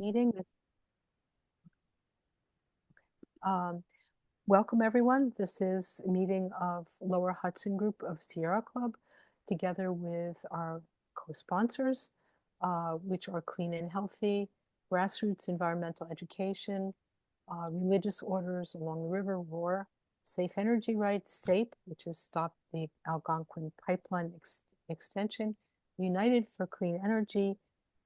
Meeting. Um, Welcome, everyone. This is a meeting of Lower Hudson Group of Sierra Club, together with our co-sponsors, which are Clean and Healthy, Grassroots Environmental Education, Religious Orders Along the River, ROAR, Safe Energy Rights, SAPE, which is Stop the Algonquin Pipeline Extension, United for Clean Energy,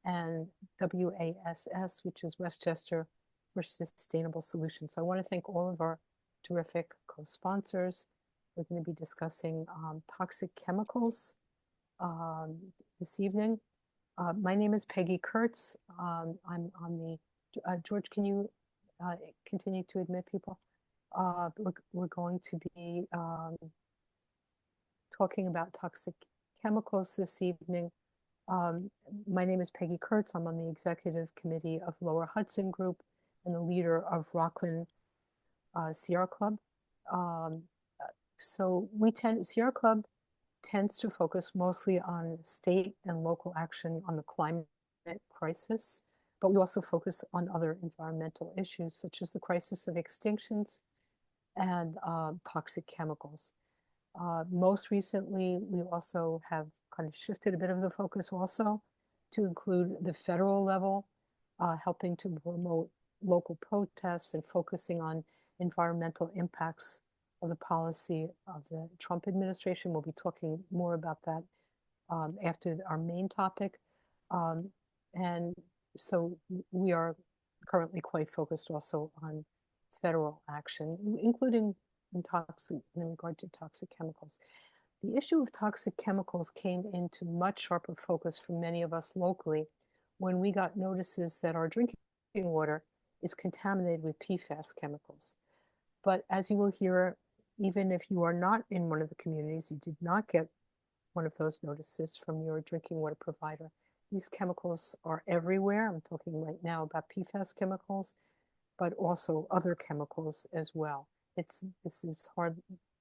and WASS, which is Westchester for Sustainable Solutions. So I want to thank all of our terrific co-sponsors. We're going to be discussing toxic chemicals um, this evening. My name is Peggy Kurtz. I'm on the, George, can you continue to admit people? We're going to be talking about toxic chemicals this evening. My name is Peggy Kurtz. I'm on the executive committee of Lower Hudson Group and the leader of Rockland Sierra Club. So Sierra Club tends to focus mostly on state and local action on the climate crisis, but we also focus on other environmental issues such as the crisis of extinctions and toxic chemicals. Most recently, we also have kind of shifted a bit of the focus also to include the federal level, helping to promote local protests and focusing on environmental impacts of the policy of the Trump administration. We'll be talking more about that after our main topic. And so we are currently quite focused also on federal action, including in regard to toxic chemicals. The issue of toxic chemicals came into much sharper focus for many of us locally when we got notices that our drinking water is contaminated with PFAS chemicals. But as you will hear, even if you are not in one of the communities, you did not get one of those notices from your drinking water provider. These chemicals are everywhere. I'm talking right now about PFAS chemicals, but also other chemicals as well. This is hard.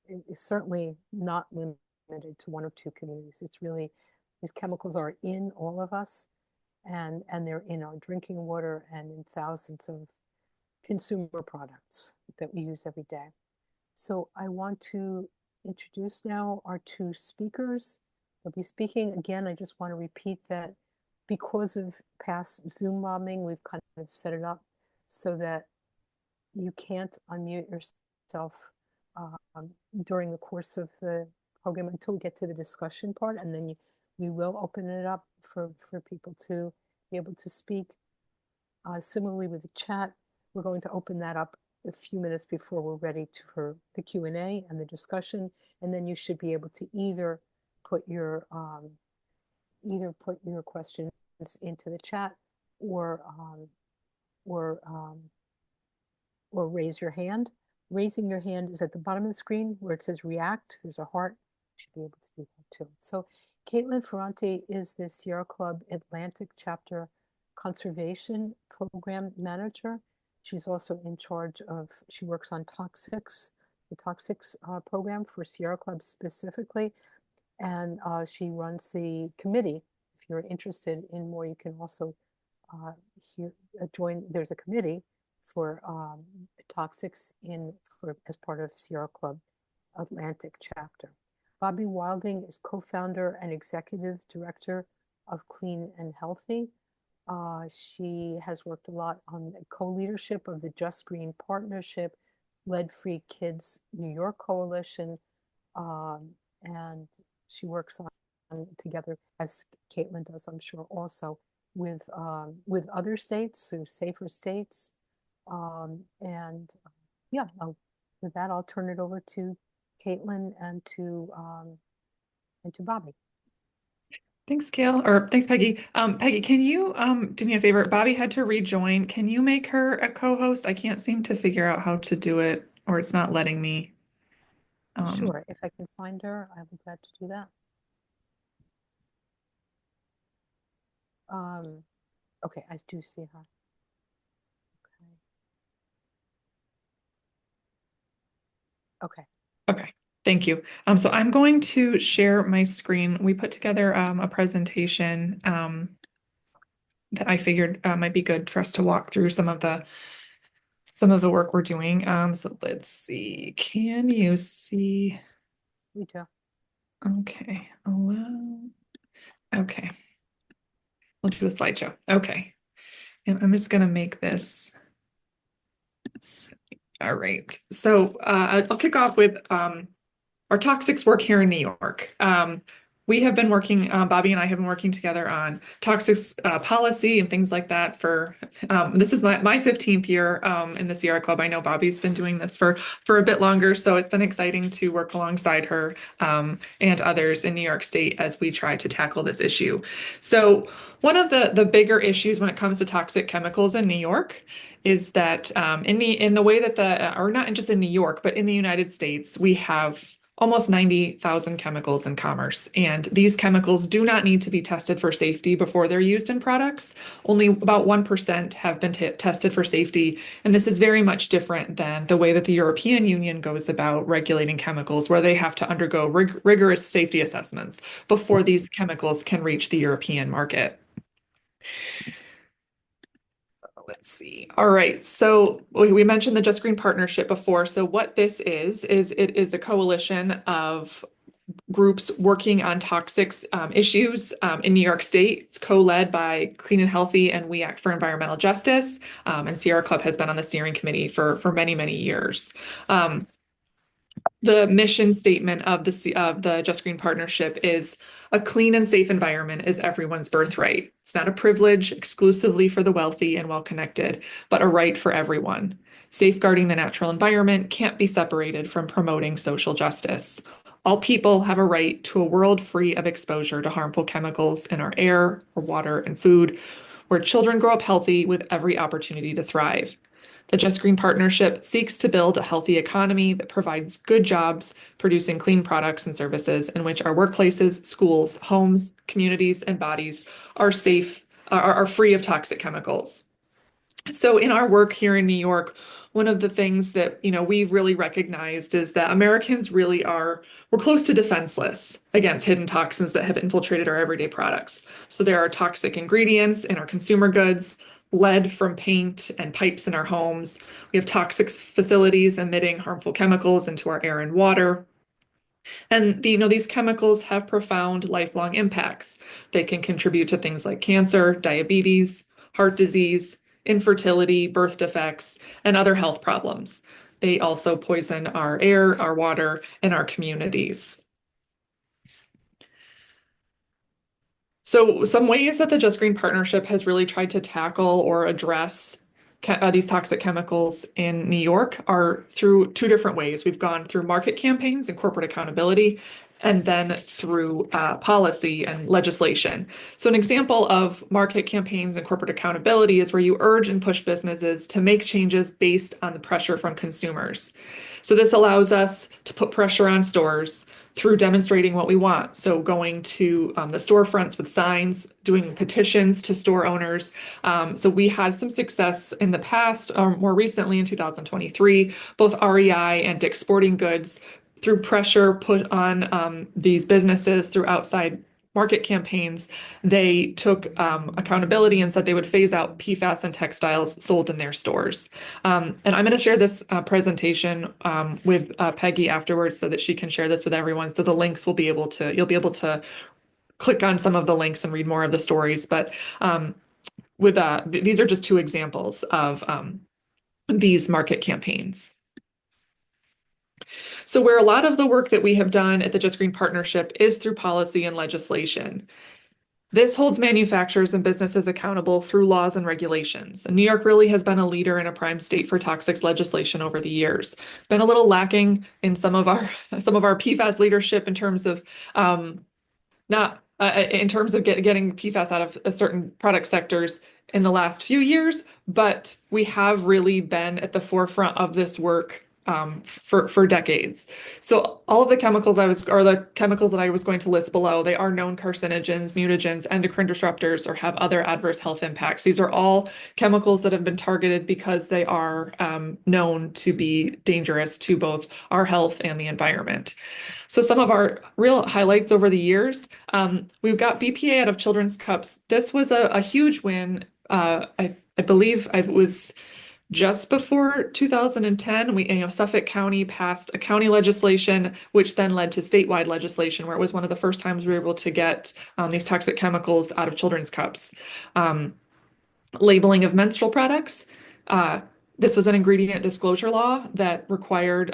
It's certainly not limited to one or two communities. It's really, these chemicals are in all of us, and they're in our drinking water and in thousands of consumer products that we use every day. So I want to introduce now our two speakers. They'll be speaking again. I just want to repeat that because of past Zoom mobbing, we've kind of set it up so that you can't unmute yourself during the course of the program until we get to the discussion part, and then we will open it up for people to be able to speak. Similarly with the chat, we're going to open that up a few minutes before we're ready for the Q&A and the discussion, and then you should be able to either put your questions into the chat or raise your hand. Raising your hand is at the bottom of the screen where it says react. There's a heart. You should be able to do that too. So Caitlin Ferranti is the Sierra Club Atlantic Chapter Conservation Program Manager. She's also in charge of, she works on toxics, the toxics program for Sierra Club specifically. And she runs the committee. If you're interested in more, you can also join, there's a committee for toxics as part of Sierra Club Atlantic chapter. Bobby Wilding is co-founder and executive director of Clean and Healthy. She has worked a lot on the co-leadership of the Just Green Partnership, Lead-Free Kids New York Coalition, and she works on together, as Caitlin does, I'm sure, also with other states, so safer states. Yeah, with that, I'll turn it over to Caitlin and to Bobby. Thanks, Gail, or thanks, Peggy. Peggy, can you do me a favor? Bobby had to rejoin. Can you make her a co-host? I can't seem to figure out how to do it, or it's not letting me. Sure, if I can find her, I'll be glad to do that. Okay, I do see her. Okay. Okay, thank you. So I'm going to share my screen. We put together a presentation that I figured might be good for us to walk through some of the work we're doing. So let's see. Can you see? Me too. Okay. Okay. We'll do a slideshow. Okay. And I'm just gonna make this. All right. So I'll kick off with our toxics work here in New York. We have been working, Bobby and I have been working together on toxics policy and things like that for, this is my 15th year in the Sierra Club. I know Bobby's been doing this for a bit longer, so it's been exciting to work alongside her and others in New York State as we try to tackle this issue. So one of the bigger issues when it comes to toxic chemicals in New York is that in the way that or not just in New York, but in the United States, we have almost 90,000 chemicals in commerce. And these chemicals do not need to be tested for safety before they're used in products. Only about 1% have been tested for safety. And this is very much different than the way that the European Union goes about regulating chemicals, where they have to undergo rigorous safety assessments before these chemicals can reach the European market. Let's see. All right. So we mentioned the Just Green Partnership before. So what this is it is a coalition of groups working on toxics issues in New York State. It's co-led by Clean and Healthy and We Act for Environmental Justice. And Sierra Club has been on the steering committee for many, many years. The mission statement of the Just Green Partnership is a clean and safe environment is everyone's birthright. It's not a privilege exclusively for the wealthy and well-connected, but a right for everyone. Safeguarding the natural environment can't be separated from promoting social justice. All people have a right to a world free of exposure to harmful chemicals in our air, our water, and food, where children grow up healthy with every opportunity to thrive. The Just Green Partnership seeks to build a healthy economy that provides good jobs, producing clean products and services in which our workplaces, schools, homes, communities, and bodies are safe, are free of toxic chemicals. So in our work here in New York, one of the things that, we've really recognized is that Americans really we're close to defenseless against hidden toxins that have infiltrated our everyday products. So there are toxic ingredients in our consumer goods, lead from paint and pipes in our homes. We have toxic facilities emitting harmful chemicals into our air and water. And these chemicals have profound lifelong impacts. They can contribute to things like cancer, diabetes, heart disease, infertility, birth defects, and other health problems. They also poison our air, our water, and our communities. So some ways that the Just Green Partnership has really tried to tackle or address these toxic chemicals in New York are through two different ways. We've gone through market campaigns and corporate accountability, and then through policy and legislation. So an example of market campaigns and corporate accountability is where you urge and push businesses to make changes based on the pressure from consumers. So this allows us to put pressure on stores through demonstrating what we want. So going to the storefronts with signs, doing petitions to store owners. So we had some success in the past, or more recently in 2023, both REI and Dick's Sporting Goods through pressure put on these businesses through outside market campaigns, they took accountability and said they would phase out PFAS and textiles sold in their stores. And I'm going to share this presentation with Peggy afterwards so that she can share this with everyone. So the links you'll be able to click on some of the links and read more of the stories. But these are just two examples of these market campaigns. So where a lot of the work that we have done at the Just Green Partnership is through policy and legislation. This holds manufacturers and businesses accountable through laws and regulations. And New York really has been a leader in a prime state for toxics legislation over the years. Been a little lacking in some of our PFAS leadership in terms of not in terms of getting PFAS out of certain product sectors in the last few years, but we have really been at the forefront of this work for decades. So all of the chemicals the chemicals that I was going to list below, they are known carcinogens, mutagens, endocrine disruptors, or have other adverse health impacts. These are all chemicals that have been targeted because they are known to be dangerous to both our health and the environment. So some of our real highlights over the years, we've got BPA out of children's cups. This was a huge win. I believe it was just before 2010. Suffolk County passed a county legislation, which then led to statewide legislation, where it was one of the first times we were able to get these toxic chemicals out of children's cups. Labeling of menstrual products. This was an ingredient disclosure law that required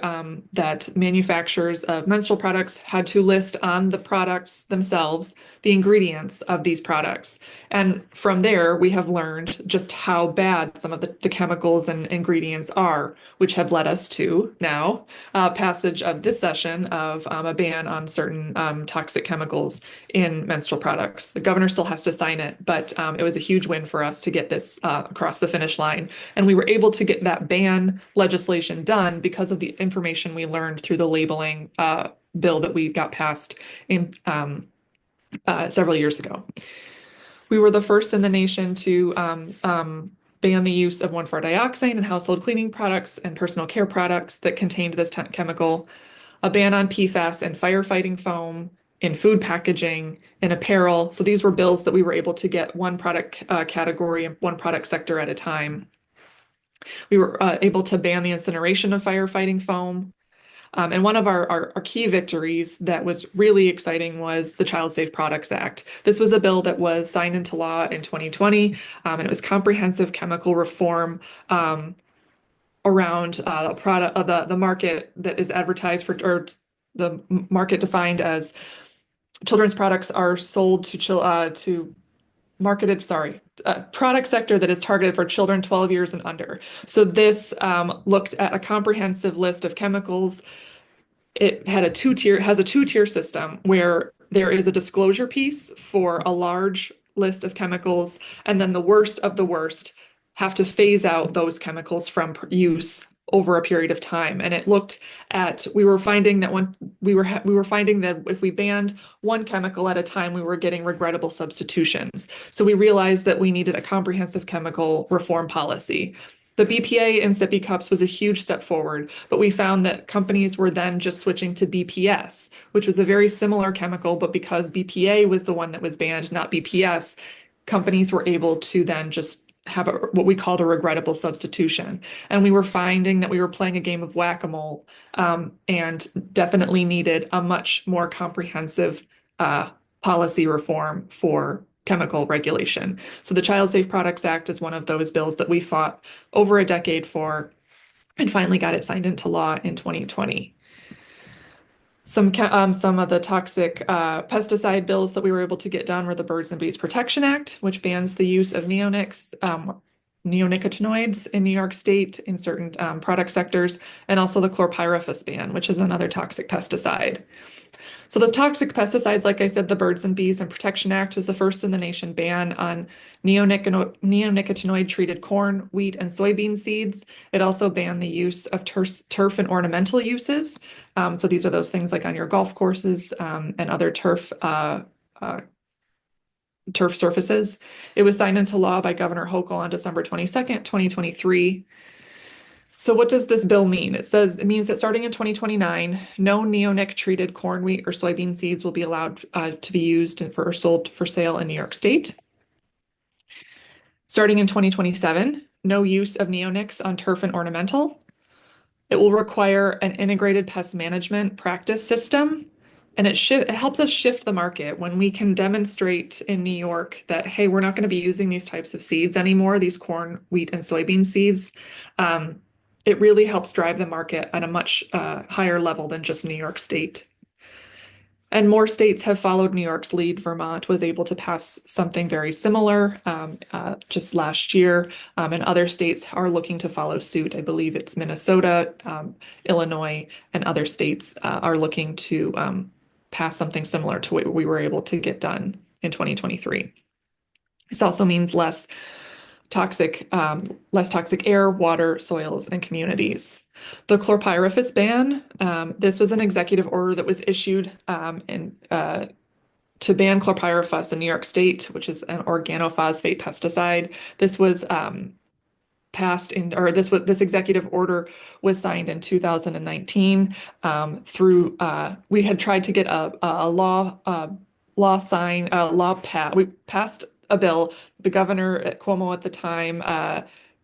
that manufacturers of menstrual products had to list on the products themselves the ingredients of these products. And from there, we have learned just how bad some of the chemicals and ingredients are, which have led us to now passage of this session of a ban on certain toxic chemicals in menstrual products. The governor still has to sign it, but it was a huge win for us to get this across the finish line. And we were able to get that ban legislation done because of the information we learned through the labeling bill that we got passed in several years ago. We were the first in the nation to ban the use of 1,4-dioxane in household cleaning products and personal care products that contained this chemical, a ban on PFAS and firefighting foam, in food packaging, in apparel. So these were bills that we were able to get one product category and one product sector at a time. We were able to ban the incineration of firefighting foam. And one of our key victories that was really exciting was the Child Safe Products Act. This was a bill that was signed into law in 2020, and it was comprehensive chemical reform around the market that is advertised for, or the market defined as children's products are sold to product sector that is targeted for children 12 years and under. So this looked at a comprehensive list of chemicals. It had has a two-tier system where there is a disclosure piece for a large list of chemicals, and then the worst of the worst have to phase out those chemicals from use over a period of time. And it looked at, we were finding that if we banned one chemical at a time, we were getting regrettable substitutions. So we realized that we needed a comprehensive chemical reform policy. The BPA in sippy cups was a huge step forward, but we found that companies were then just switching to BPS, which was a very similar chemical, but because BPA was the one that was banned, not BPS, companies were able to then just have what we called a regrettable substitution. And we were finding that we were playing a game of whack-a-mole, and definitely needed a much more comprehensive policy reform for chemical regulation. So the Child Safe Products Act is one of those bills that we fought over a decade for and finally got it signed into law in 2020. Some of the toxic pesticide bills that we were able to get done were the Birds and Bees Protection Act, which bans the use of neonicotinoids in New York State in certain product sectors, and also the chlorpyrifos ban, which is another toxic pesticide. So those toxic pesticides, like I said, the Birds and Bees and Protection Act was the first in the nation ban on neonicotinoid treated corn, wheat, and soybean seeds. It also banned the use of turf and ornamental uses. So these are those things like on your golf courses and other turf surfaces. It was signed into law by Governor Hochul on December 22nd, 2023. So what does this bill mean? It means that starting in 2029, no neonic treated corn, wheat, or soybean seeds will be allowed to be used or sold for sale in New York State. Starting in 2027, no use of neonics on turf and ornamental. It will require an integrated pest management practice system, and it helps us shift the market when we can demonstrate in New York that, hey, we're not going to be using these types of seeds anymore, these corn, wheat, and soybean seeds. It really helps drive the market at a much higher level than just New York State. And more states have followed New York's lead. Vermont was able to pass something very similar just last year, and other states are looking to follow suit. I believe it's Minnesota, Illinois, and other states are looking to pass something similar to what we were able to get done in 2023. This also means less less toxic air, water, soils, and communities. The chlorpyrifos ban, this was an executive order that was issued to ban chlorpyrifos in New York State, which is an organophosphate pesticide. This was this executive order was signed in 2019 through we had tried to get a law passed. We passed a bill. The governor at Cuomo at the time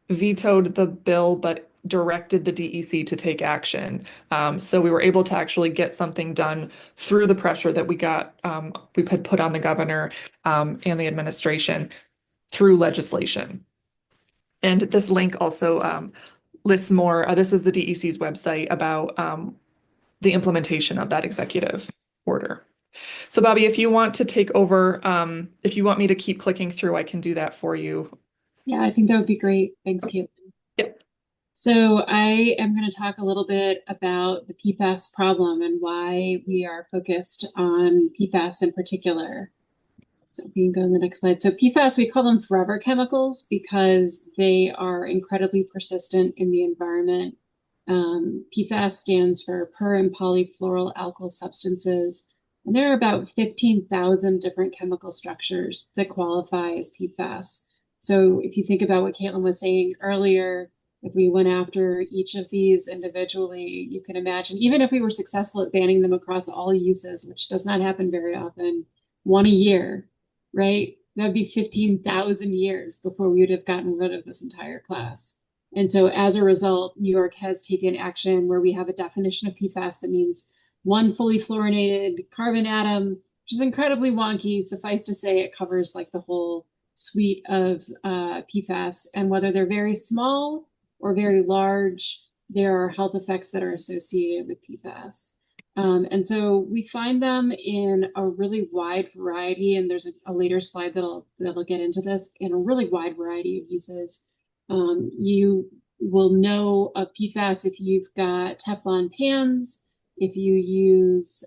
vetoed the bill, but directed the DEC to take action. So we were able to actually get something done through the pressure that we had put on the governor and the administration through legislation. And this link also lists more. This is the DEC's website about the implementation of that executive order. So Bobby, if you want to take over, if you want me to keep clicking through, I can do that for you. Yeah, I think that would be great. Thanks, Caitlin. Yep. So I am going to talk a little bit about the PFAS problem and why we are focused on PFAS in particular. So we can go to the next slide. So PFAS, we call them forever chemicals because they are incredibly persistent in the environment. PFAS stands for per and polyfluoroalkyl substances. And there are about 15,000 different chemical structures that qualify as PFAS. So if you think about what Caitlin was saying earlier, if we went after each of these individually, you can imagine, even if we were successful at banning them across all uses, which does not happen very often, one a year, right? That'd be 15,000 years before we would have gotten rid of this entire class. And so as a result, New York has taken action where we have a definition of PFAS that means one fully fluorinated carbon atom, which is incredibly wonky. Suffice to say, it covers like the whole suite of PFAS, and whether they're very small or very large, there are health effects that are associated with PFAS. And so we find them in a really wide variety, and there's a later slide that'll get into this, in a really wide variety of uses. You will know of PFAS if you've got Teflon pans, if you use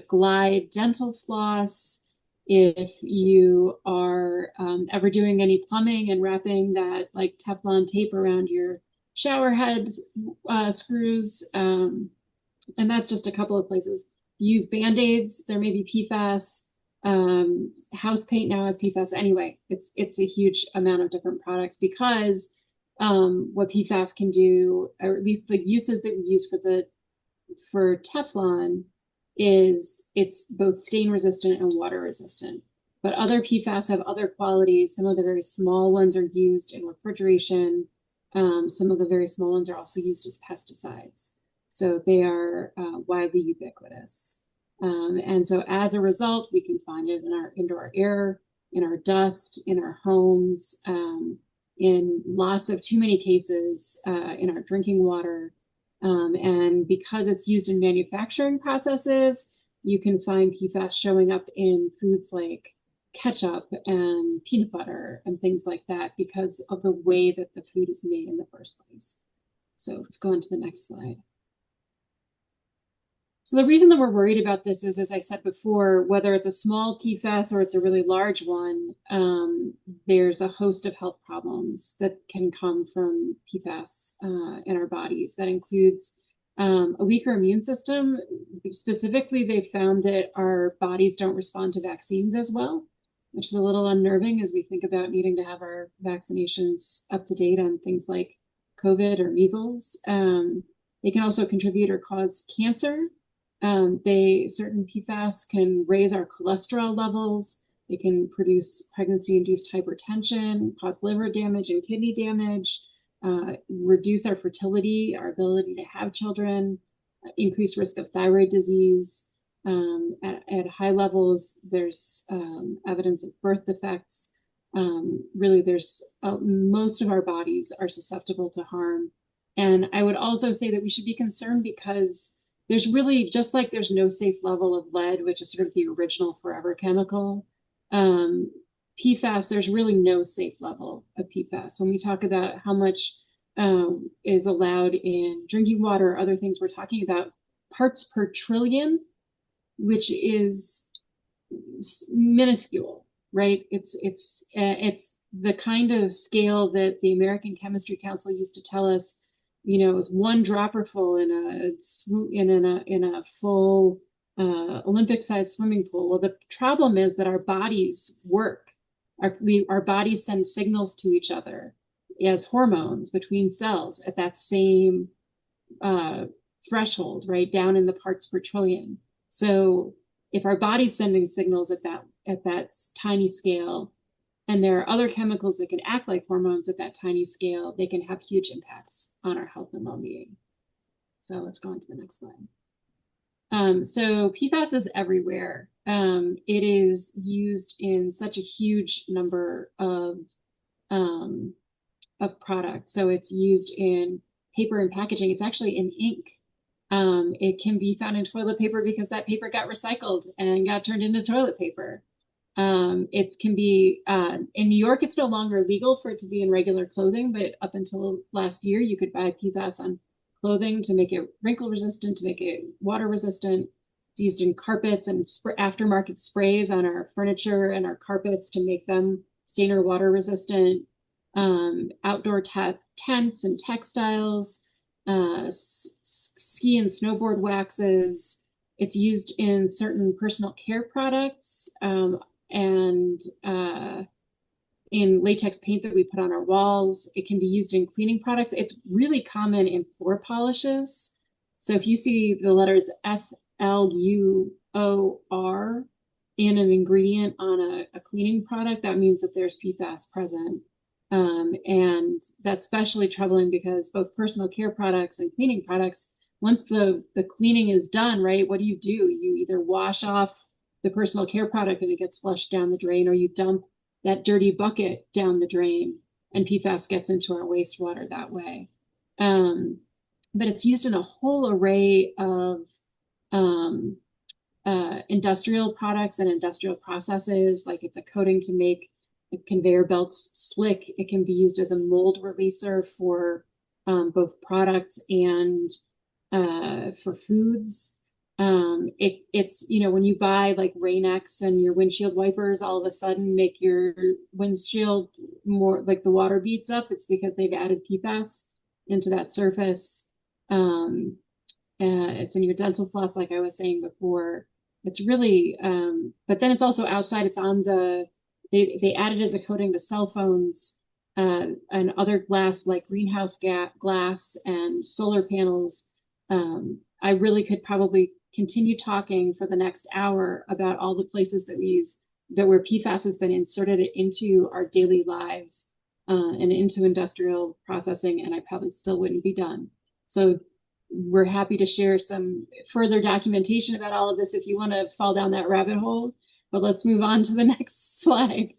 Glide dental floss, if you are ever doing any plumbing and wrapping that like Teflon tape around your shower head screws. And that's just a couple of places. You use Band-Aids, there may be PFAS. House paint now has PFAS. Anyway, it's a huge amount of different products because what PFAS can do, or at least the uses that we use for Teflon, is it's both stain resistant and water resistant. But other PFAS have other qualities. Some of the very small ones are used in refrigeration. Some of the very small ones are also used as pesticides. So they are widely ubiquitous. And so as a result, we can find it in our indoor air, in our dust, in our homes, in lots of too many cases, in our drinking water. And because it's used in manufacturing processes, you can find PFAS showing up in foods like ketchup and peanut butter and things like that because of the way that the food is made in the first place. So let's go on to the next slide. So the reason that we're worried about this is, as I said before, whether it's a small PFAS or it's a really large one, there's a host of health problems that can come from PFAS in our bodies. That includes a weaker immune system. Specifically, they found that our bodies don't respond to vaccines as well, which is a little unnerving as we think about needing to have our vaccinations up to date on things like COVID or measles. They can also contribute or cause cancer. Certain PFAS can raise our cholesterol levels. They can produce pregnancy-induced hypertension, cause liver damage and kidney damage, reduce our fertility, our ability to have children, increase risk of thyroid disease. At high levels, there's evidence of birth defects. Really, there's most of our bodies are susceptible to harm. And I would also say that we should be concerned because there's really, just like there's no safe level of lead, which is sort of the original forever chemical, PFAS, there's really no safe level of PFAS. When we talk about how much is allowed in drinking water or other things, we're talking about parts per trillion, which is minuscule, right? It's the kind of scale that the American Chemistry Council used to tell us, you know, is one dropper full in a full Olympic-sized swimming pool. Well, the problem is that our bodies work. Our bodies send signals to each other as hormones between cells at that same threshold, right down in the parts per trillion. So if our body's sending signals at that tiny scale, and there are other chemicals that can act like hormones at that tiny scale, they can have huge impacts on our health and well-being. So let's go on to the next slide. So PFAS is everywhere. It is used in such a huge number of products. So it's used in paper and packaging. It's actually in ink. It can be found in toilet paper because that paper got recycled and got turned into toilet paper. It can be, in New York, it's no longer legal for it to be in regular clothing, but up until last year, you could buy PFAS on clothing to make it wrinkle resistant, to make it water resistant. It's used in carpets and aftermarket sprays on our furniture and our carpets to make them stain or water resistant. Outdoor tents and textiles, ski and snowboard waxes. It's used in certain personal care products, and in latex paint that we put on our walls. It can be used in cleaning products. It's really common in floor polishes. So if you see the letters FLUOR in an ingredient on a cleaning product, that means that there's PFAS present. And that's especially troubling because both personal care products and cleaning products, once the cleaning is done, right, what do? You either wash off the personal care product and it gets flushed down the drain, or you dump that dirty bucket down the drain and PFAS gets into our wastewater that way. But it's used in a whole array of industrial products and industrial processes. Like it's a coating to make conveyor belts slick. It can be used as a mold releaser for both products and for foods. It's, you know, when you buy like Rain-X and your windshield wipers all of a sudden make your windshield more like the water beads up, it's because they've added PFAS into that surface. It's in your dental floss, like I was saying before. It's really, but then it's also outside. It's on they add it as a coating to cell phones and other glass, like greenhouse glass and solar panels. I really could probably continue talking for the next hour about all the places that where PFAS has been inserted into our daily lives and into industrial processing, and I probably still wouldn't be done. So we're happy to share some further documentation about all of this if you want to fall down that rabbit hole, but let's move on to the next slide.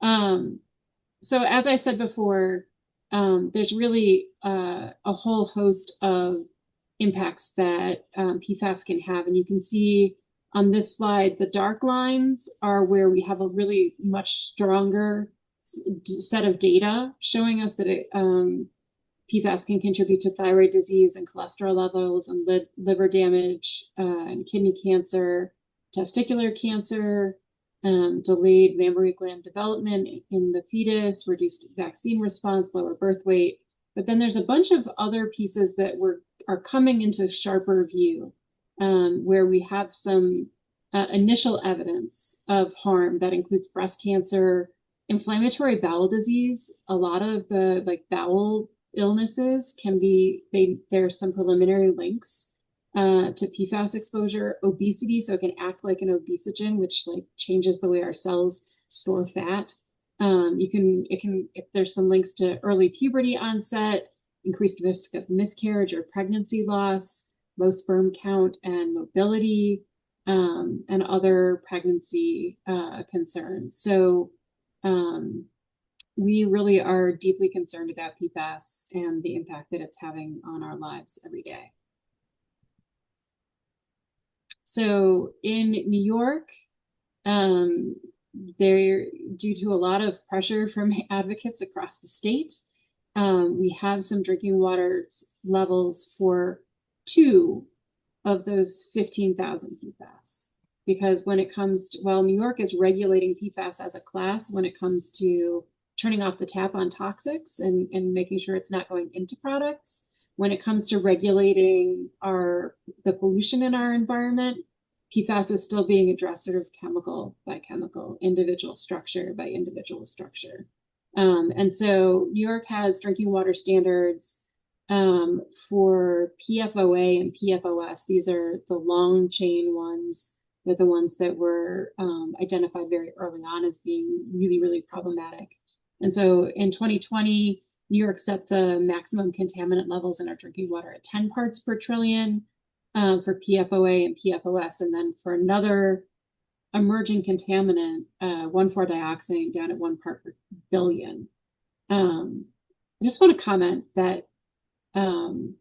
So as I said before, there's really a whole host of impacts that PFAS can have. And you can see on this slide, the dark lines are where we have a really much stronger set of data showing us that PFAS can contribute to thyroid disease and cholesterol levels and liver damage and kidney cancer, testicular cancer, delayed mammary gland development in the fetus, reduced vaccine response, lower birth weight. But then there's a bunch of other pieces that are coming into sharper view, where we have some initial evidence of harm that includes breast cancer, inflammatory bowel disease. A lot of the bowel illnesses there's some preliminary links to PFAS exposure, obesity, so it can act like an obesogen, which changes the way our cells store fat. There's some links to early puberty onset, increased risk of miscarriage or pregnancy loss, low sperm count and mobility, and other pregnancy concerns. So we really are deeply concerned about PFAS and the impact that it's having on our lives every day. So in New York, due to a lot of pressure from advocates across the state, we have some drinking water levels for 2 of those 15,000 PFAS. Because when it comes to, New York is regulating PFAS as a class when it comes to turning off the tap on toxics and making sure it's not going into products. When it comes to regulating the pollution in our environment, PFAS is still being addressed sort of chemical by chemical, individual structure by individual structure. And so New York has drinking water standards for PFOA and PFOS. These are the long chain ones. They're the ones that were identified very early on as being really, really problematic. And so in 2020, New York set the maximum contaminant levels in our drinking water at 10 parts per trillion for PFOA and PFOS. And then for another emerging contaminant, 1,4-dioxane down at 1 part per billion. I just want to comment that 3M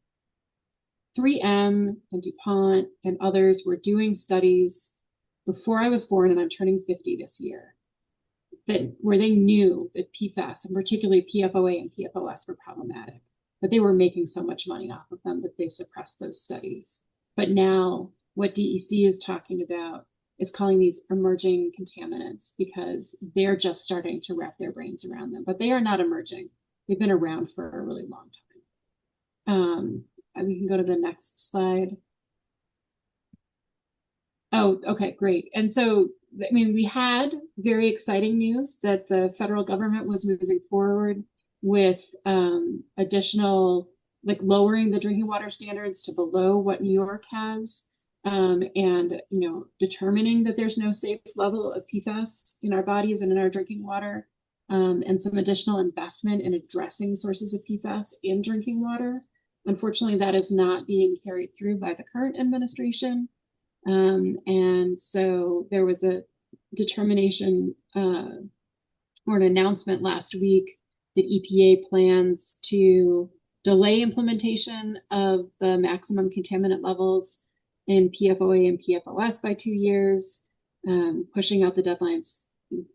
and DuPont and others were doing studies before I was born, and I'm turning 50 this year, where they knew that PFAS, and particularly PFOA and PFOS, were problematic, but they were making so much money off of them that they suppressed those studies. But now what DEC is talking about is calling these emerging contaminants because they're just starting to wrap their brains around them, but they are not emerging. They've been around for a really long time. We can go to the next slide. Oh, okay, great. And so, I mean, we had very exciting news that the federal government was moving forward with additional, like lowering the drinking water standards to below what New York has, and determining that there's no safe level of PFAS in our bodies and in our drinking water, and some additional investment in addressing sources of PFAS in drinking water. Unfortunately, that is not being carried through by the current administration. And so there was a determination or an announcement last week that EPA plans to delay implementation of the maximum contaminant levels in PFOA and PFOS by 2 years, pushing out the deadlines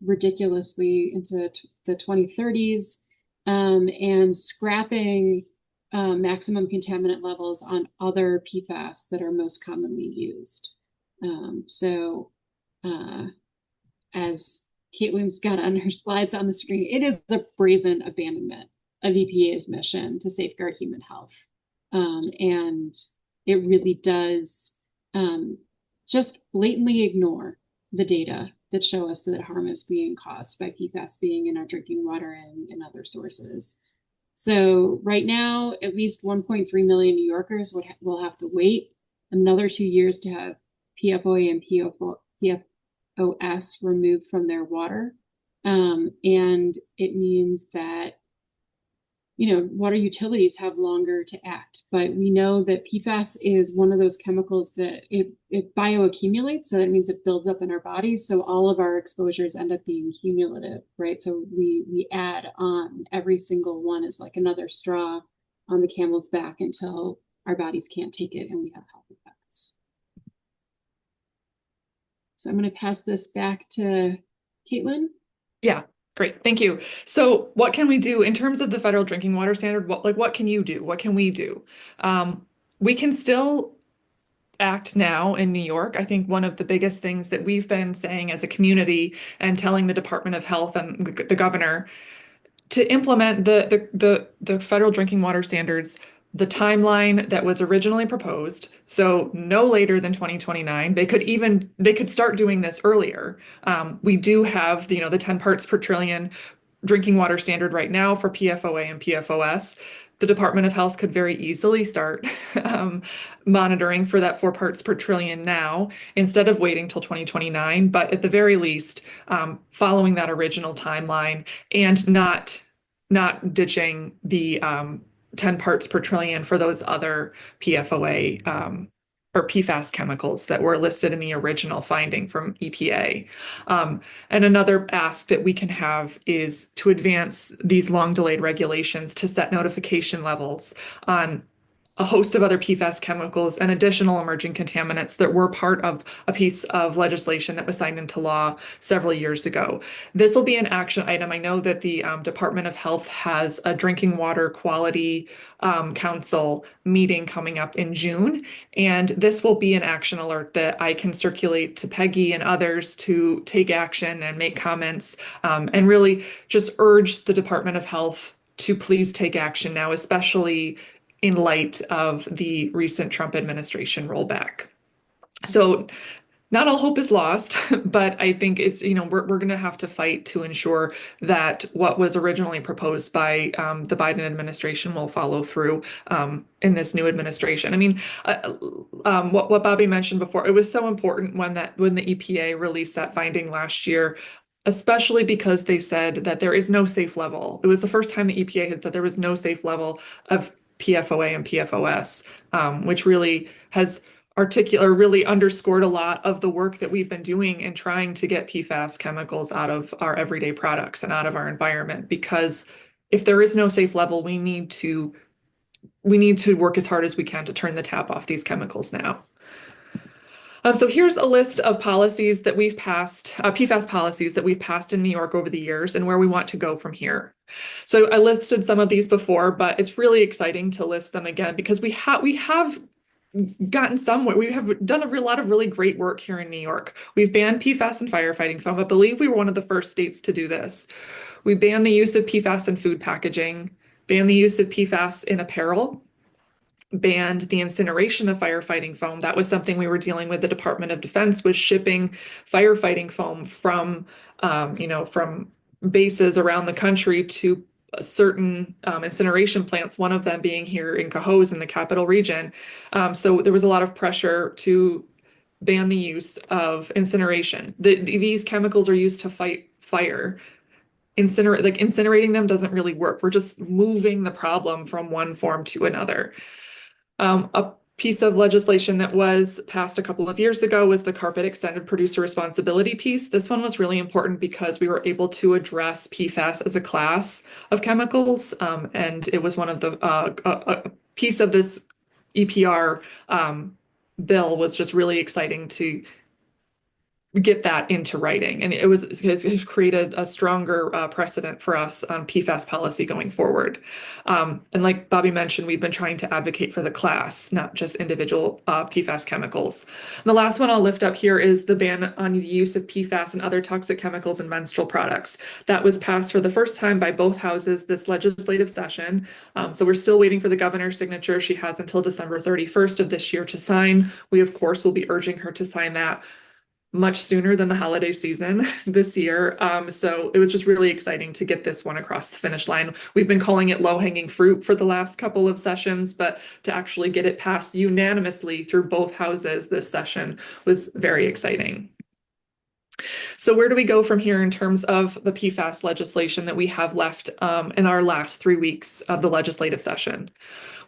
ridiculously into the 2030s, and scrapping maximum contaminant levels on other PFAS that are most commonly used. As Caitlin's got on her slides on the screen, it is a brazen abandonment of EPA's mission to safeguard human health. And it really does just blatantly ignore the data that show us that harm is being caused by PFAS being in our drinking water and in other sources. So right now, at least 1.3 million New Yorkers will have to wait another 2 years to have PFOA and PFOS removed from their water. And it means that, water utilities have longer to act. But we know that PFAS is one of those chemicals that it bioaccumulates. So that means it builds up in our bodies. So all of our exposures end up being cumulative, right? So we add on. Every single one is like another straw on the camel's back until our bodies can't take it and we have health effects. So I'm going to pass this back to Caitlin. Yeah, great. Thank you. So what can we do in terms of the federal drinking water standard? What can you do? What can we do? We can still act now in New York. I think one of the biggest things that we've been saying as a community and telling the Department of Health and the governor to implement the federal drinking water standards, the timeline that was originally proposed, so no later than 2029. They could start doing this earlier. We do have the 10 parts per trillion drinking water standard right now for PFOA and PFOS. The Department of Health could very easily start monitoring for that 4 parts per trillion now instead of waiting till 2029. But at the very least, following that original timeline and not ditching the 10 parts per trillion for those other PFOA or PFAS chemicals that were listed in the original finding from EPA. And another ask that we can have is to advance these long delayed regulations to set notification levels on a host of other PFAS chemicals and additional emerging contaminants that were part of a piece of legislation that was signed into law several years ago. This will be an action item. I know that the Department of Health has a drinking water quality council meeting coming up in June, and this will be an action alert that I can circulate to Peggy and others to take action and make comments, and really just urge the Department of Health to please take action now, especially in light of the recent Trump administration rollback. So not all hope is lost, but I think it's, we're going to have to fight to ensure that what was originally proposed by the Biden administration will follow through in this new administration. I mean, what Bobby mentioned before, it was so important when the EPA released that finding last year, especially because they said that there is no safe level. It was the first time the EPA had said there was no safe level of PFOA and PFOS, which really has really underscored a lot of the work that we've been doing in trying to get PFAS chemicals out of our everyday products and out of our environment. Because if there is no safe level, we need to work as hard as we can to turn the tap off these chemicals now. So here's a list of policies that we've passed, PFAS policies that we've passed in New York over the years and where we want to go from here. So I listed some of these before, but it's really exciting to list them again because we have gotten somewhere. We have done a lot of really great work here in New York. We've banned PFAS in firefighting foam. I believe we were one of the first states to do this. We banned the use of PFAS in food packaging, banned the use of PFAS in apparel, banned the incineration of firefighting foam. That was something we were dealing with. The Department of Defense was shipping firefighting foam from bases around the country to certain incineration plants, one of them being here in Cohoes in the Capital Region. So there was a lot of pressure to ban the use of incineration. These chemicals are used to fight fire. Incinerating them doesn't really work. We're just moving the problem from one form to another. A piece of legislation that was passed a couple of years ago was the carpet extended producer responsibility piece. This one was really important because we were able to address PFAS as a class of chemicals, and it was one of the a piece of this EPR bill was just really exciting to get that into writing, and it's created a stronger precedent for us on PFAS policy going forward. And like Bobby mentioned, we've been trying to advocate for the class, not just individual PFAS chemicals. And the last one I'll lift up here is the ban on the use of PFAS and other toxic chemicals in menstrual products. That was passed for the first time by both houses this legislative session. So we're still waiting for the governor's signature. She has until December 31st of this year to sign. We, of course, will be urging her to sign that much sooner than the holiday season this year. So it was just really exciting to get this one across the finish line. We've been calling it low-hanging fruit for the last couple of sessions, but to actually get it passed unanimously through both houses this session was very exciting. So where do we go from here in terms of the PFAS legislation that we have left in our last 3 weeks of the legislative session?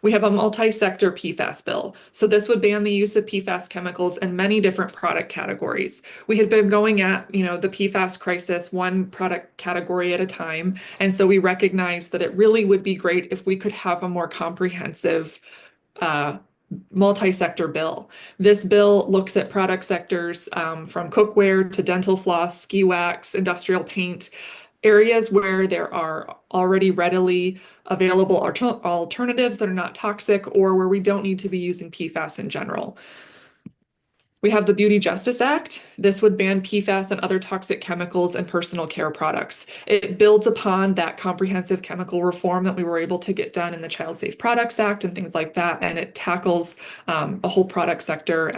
We have a multi-sector PFAS bill. So this would ban the use of PFAS chemicals in many different product categories. We had been going at, the PFAS crisis one product category at a time. And so we recognized that it really would be great if we could have a more comprehensive multi-sector bill. This bill looks at product sectors from cookware to dental floss, ski wax, industrial paint, areas where there are already readily available alternatives that are not toxic or where we don't need to be using PFAS in general. We have the Beauty Justice Act. This would ban PFAS and other toxic chemicals in personal care products. It builds upon that comprehensive chemical reform that we were able to get done in the Child Safe Products Act and things like that, and it tackles a whole product sector,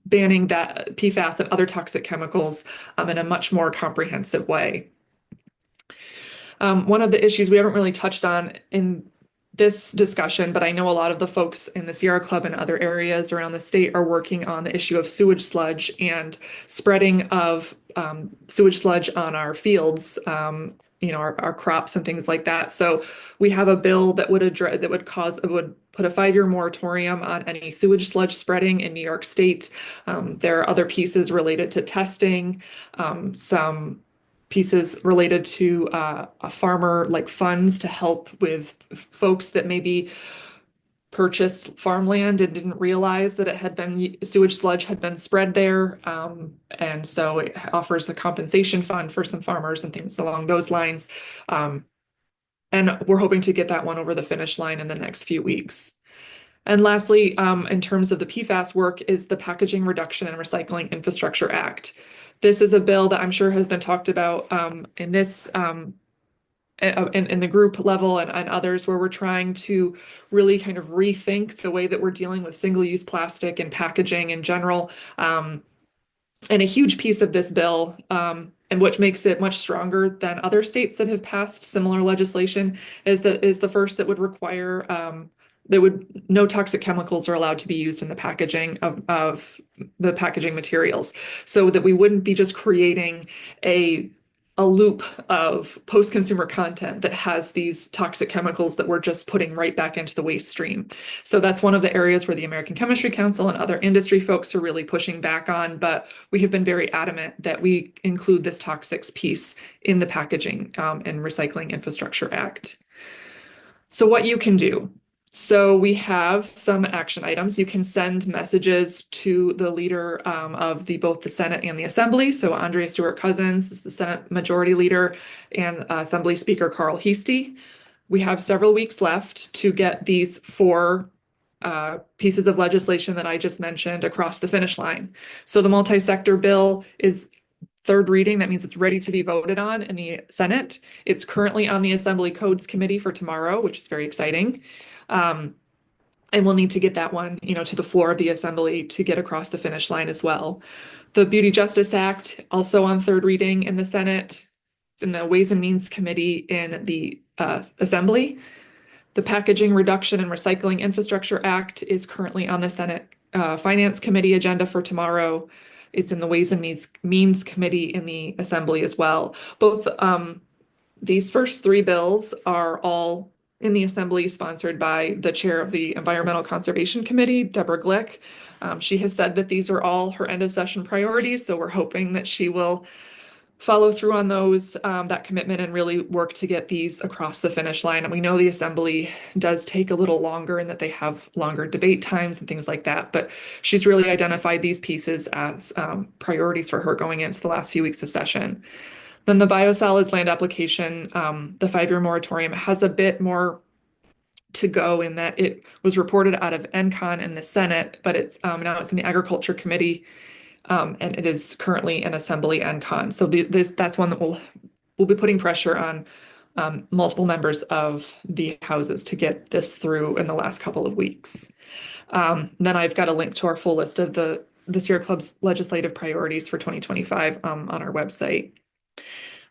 banning that PFAS and other toxic chemicals in a much more comprehensive way. One of the issues we haven't really touched on in this discussion, but I know a lot of the folks in the Sierra Club and other areas around the state are working on the issue of sewage sludge and spreading of sewage sludge on our fields, our crops and things like that. So we have a bill that would put a 5-year moratorium on any sewage sludge spreading in New York State. There are other pieces related to testing, some pieces related to a farmer like funds to help with folks that maybe purchased farmland and didn't realize that it had been sewage sludge had been spread there. And so it offers a compensation fund for some farmers and things along those lines. And we're hoping to get that one over the finish line in the next few weeks. And lastly, in terms of the PFAS work, is the Packaging Reduction and Recycling Infrastructure Act. This is a bill that I'm sure has been talked about in this in the group level and others, where we're trying to really kind of rethink the way that we're dealing with single-use plastic and packaging in general. And a huge piece of this bill, and which makes it much stronger than other states that have passed similar legislation, is the first that would require no toxic chemicals are allowed to be used in the packaging of the packaging materials, so that we wouldn't be just creating a loop of post-consumer content that has these toxic chemicals that we're just putting right back into the waste stream. So that's one of the areas where the American Chemistry Council and other industry folks are really pushing back on, but we have been very adamant that we include this toxics piece in the Packaging and Recycling Infrastructure Act. So what you can do. So we have some action items. You can send messages to the leader of both the Senate and the Assembly. So Andrea Stewart-Cousins is the Senate Majority Leader, and Assembly Speaker Carl Heastie. We have several weeks left to get these 4 pieces of legislation that I just mentioned across the finish line. So the multi-sector bill is 3rd reading. That means it's ready to be voted on in the Senate. It's currently on the Assembly Codes Committee for tomorrow, which is very exciting. And we'll need to get that one, to the floor of the Assembly to get across the finish line as well. The Beauty Justice Act, also on 3rd reading in the Senate. It's in the Ways and Means Committee in the Assembly. The Packaging Reduction and Recycling Infrastructure Act is currently on the Senate Finance Committee agenda for tomorrow. It's in the Ways and Means Committee in the Assembly as well. Both these first 3 bills are all in the Assembly, sponsored by the chair of the Environmental Conservation Committee, Deborah Glick. She has said that these are all her end of session priorities, so we're hoping that she will follow through on those, that commitment, and really work to get these across the finish line. And we know the Assembly does take a little longer and that they have longer debate times and things like that, but she's really identified these pieces as priorities for her going into the last few weeks of session. Then the biosolids land application, the 5-year moratorium, has a bit more to go in that it was reported out of NCON in the Senate, but it's now it's in the Agriculture Committee, and it is currently in Assembly NCON. So that's one that we'll be putting pressure on multiple members of the houses to get this through in the last couple of weeks. Then I've got a link to our full list of the Sierra Club's legislative priorities for 2025 on our website.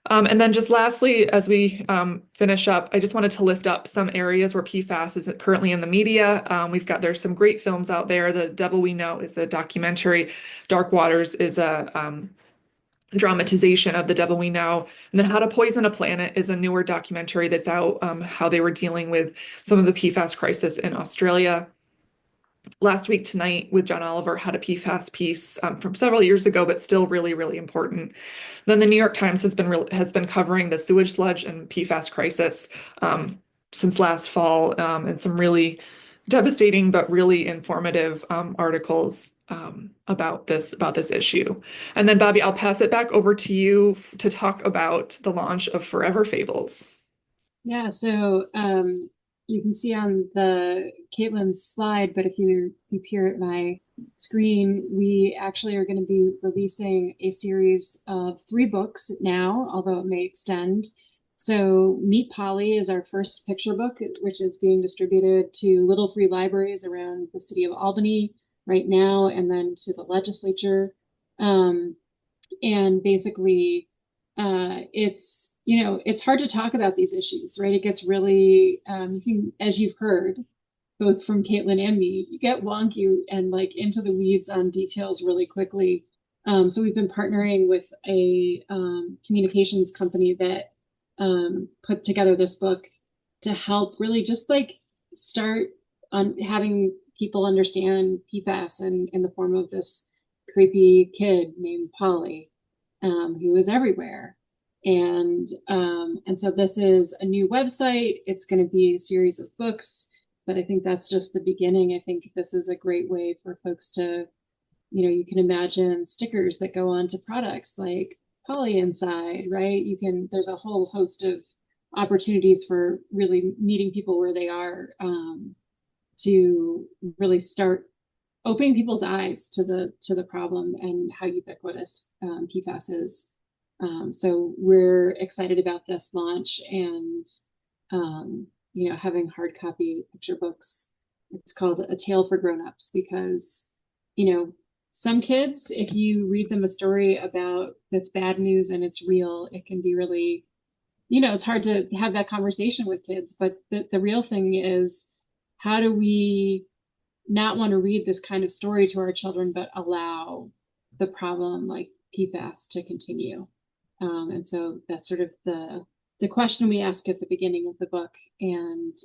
And then just lastly, as we finish up, I just wanted to lift up some areas where PFAS is currently in the media. There's some great films out there. The Devil We Know is a documentary. Dark Waters is a dramatization of The Devil We Know. And then How to Poison a Planet is a newer documentary that's out, how they were dealing with some of the PFAS crisis in Australia. Last Week Tonight with John Oliver had a PFAS piece from several years ago, but still really, really important. Then the New York Times has been covering the sewage sludge and PFAS crisis since last fall, and some really devastating but really informative articles about this issue. And then Bobby, I'll pass it back over to you to talk about the launch of Forever Fables. Yeah, so you can see on the Caitlin's slide, but if you peer at my screen, we actually are going to be releasing a series of 3 books now, although it may extend. So Meet Polly is our first picture book, which is being distributed to little free libraries around the city of Albany right now, and then to the legislature. And basically, it's hard to talk about these issues, right? It gets really, as you've heard, both from Caitlin and me, you get wonky and into the weeds on details really quickly. So we've been partnering with a communications company that put together this book to help really just start on having people understand PFAS in the form of this creepy kid named Polly, who is everywhere. And so this is a new website. It's going to be a series of books. but I think that's just the beginning. I think this is a great way for folks to, you can imagine stickers that go onto products like poly inside, right? There's a whole host of opportunities for really meeting people where they are, to really start opening people's eyes to the problem and how ubiquitous PFAS is. So we're excited about this launch, and having hard copy picture books. It's called A Tale for Grown-ups because some kids, if you read them a story about that's bad news and it's real, it can be really, it's hard to have that conversation with kids. But the real thing is, how do we not want to read this kind of story to our children, but allow the problem like PFAS to continue? And so that's sort of the question we ask at the beginning of the book. And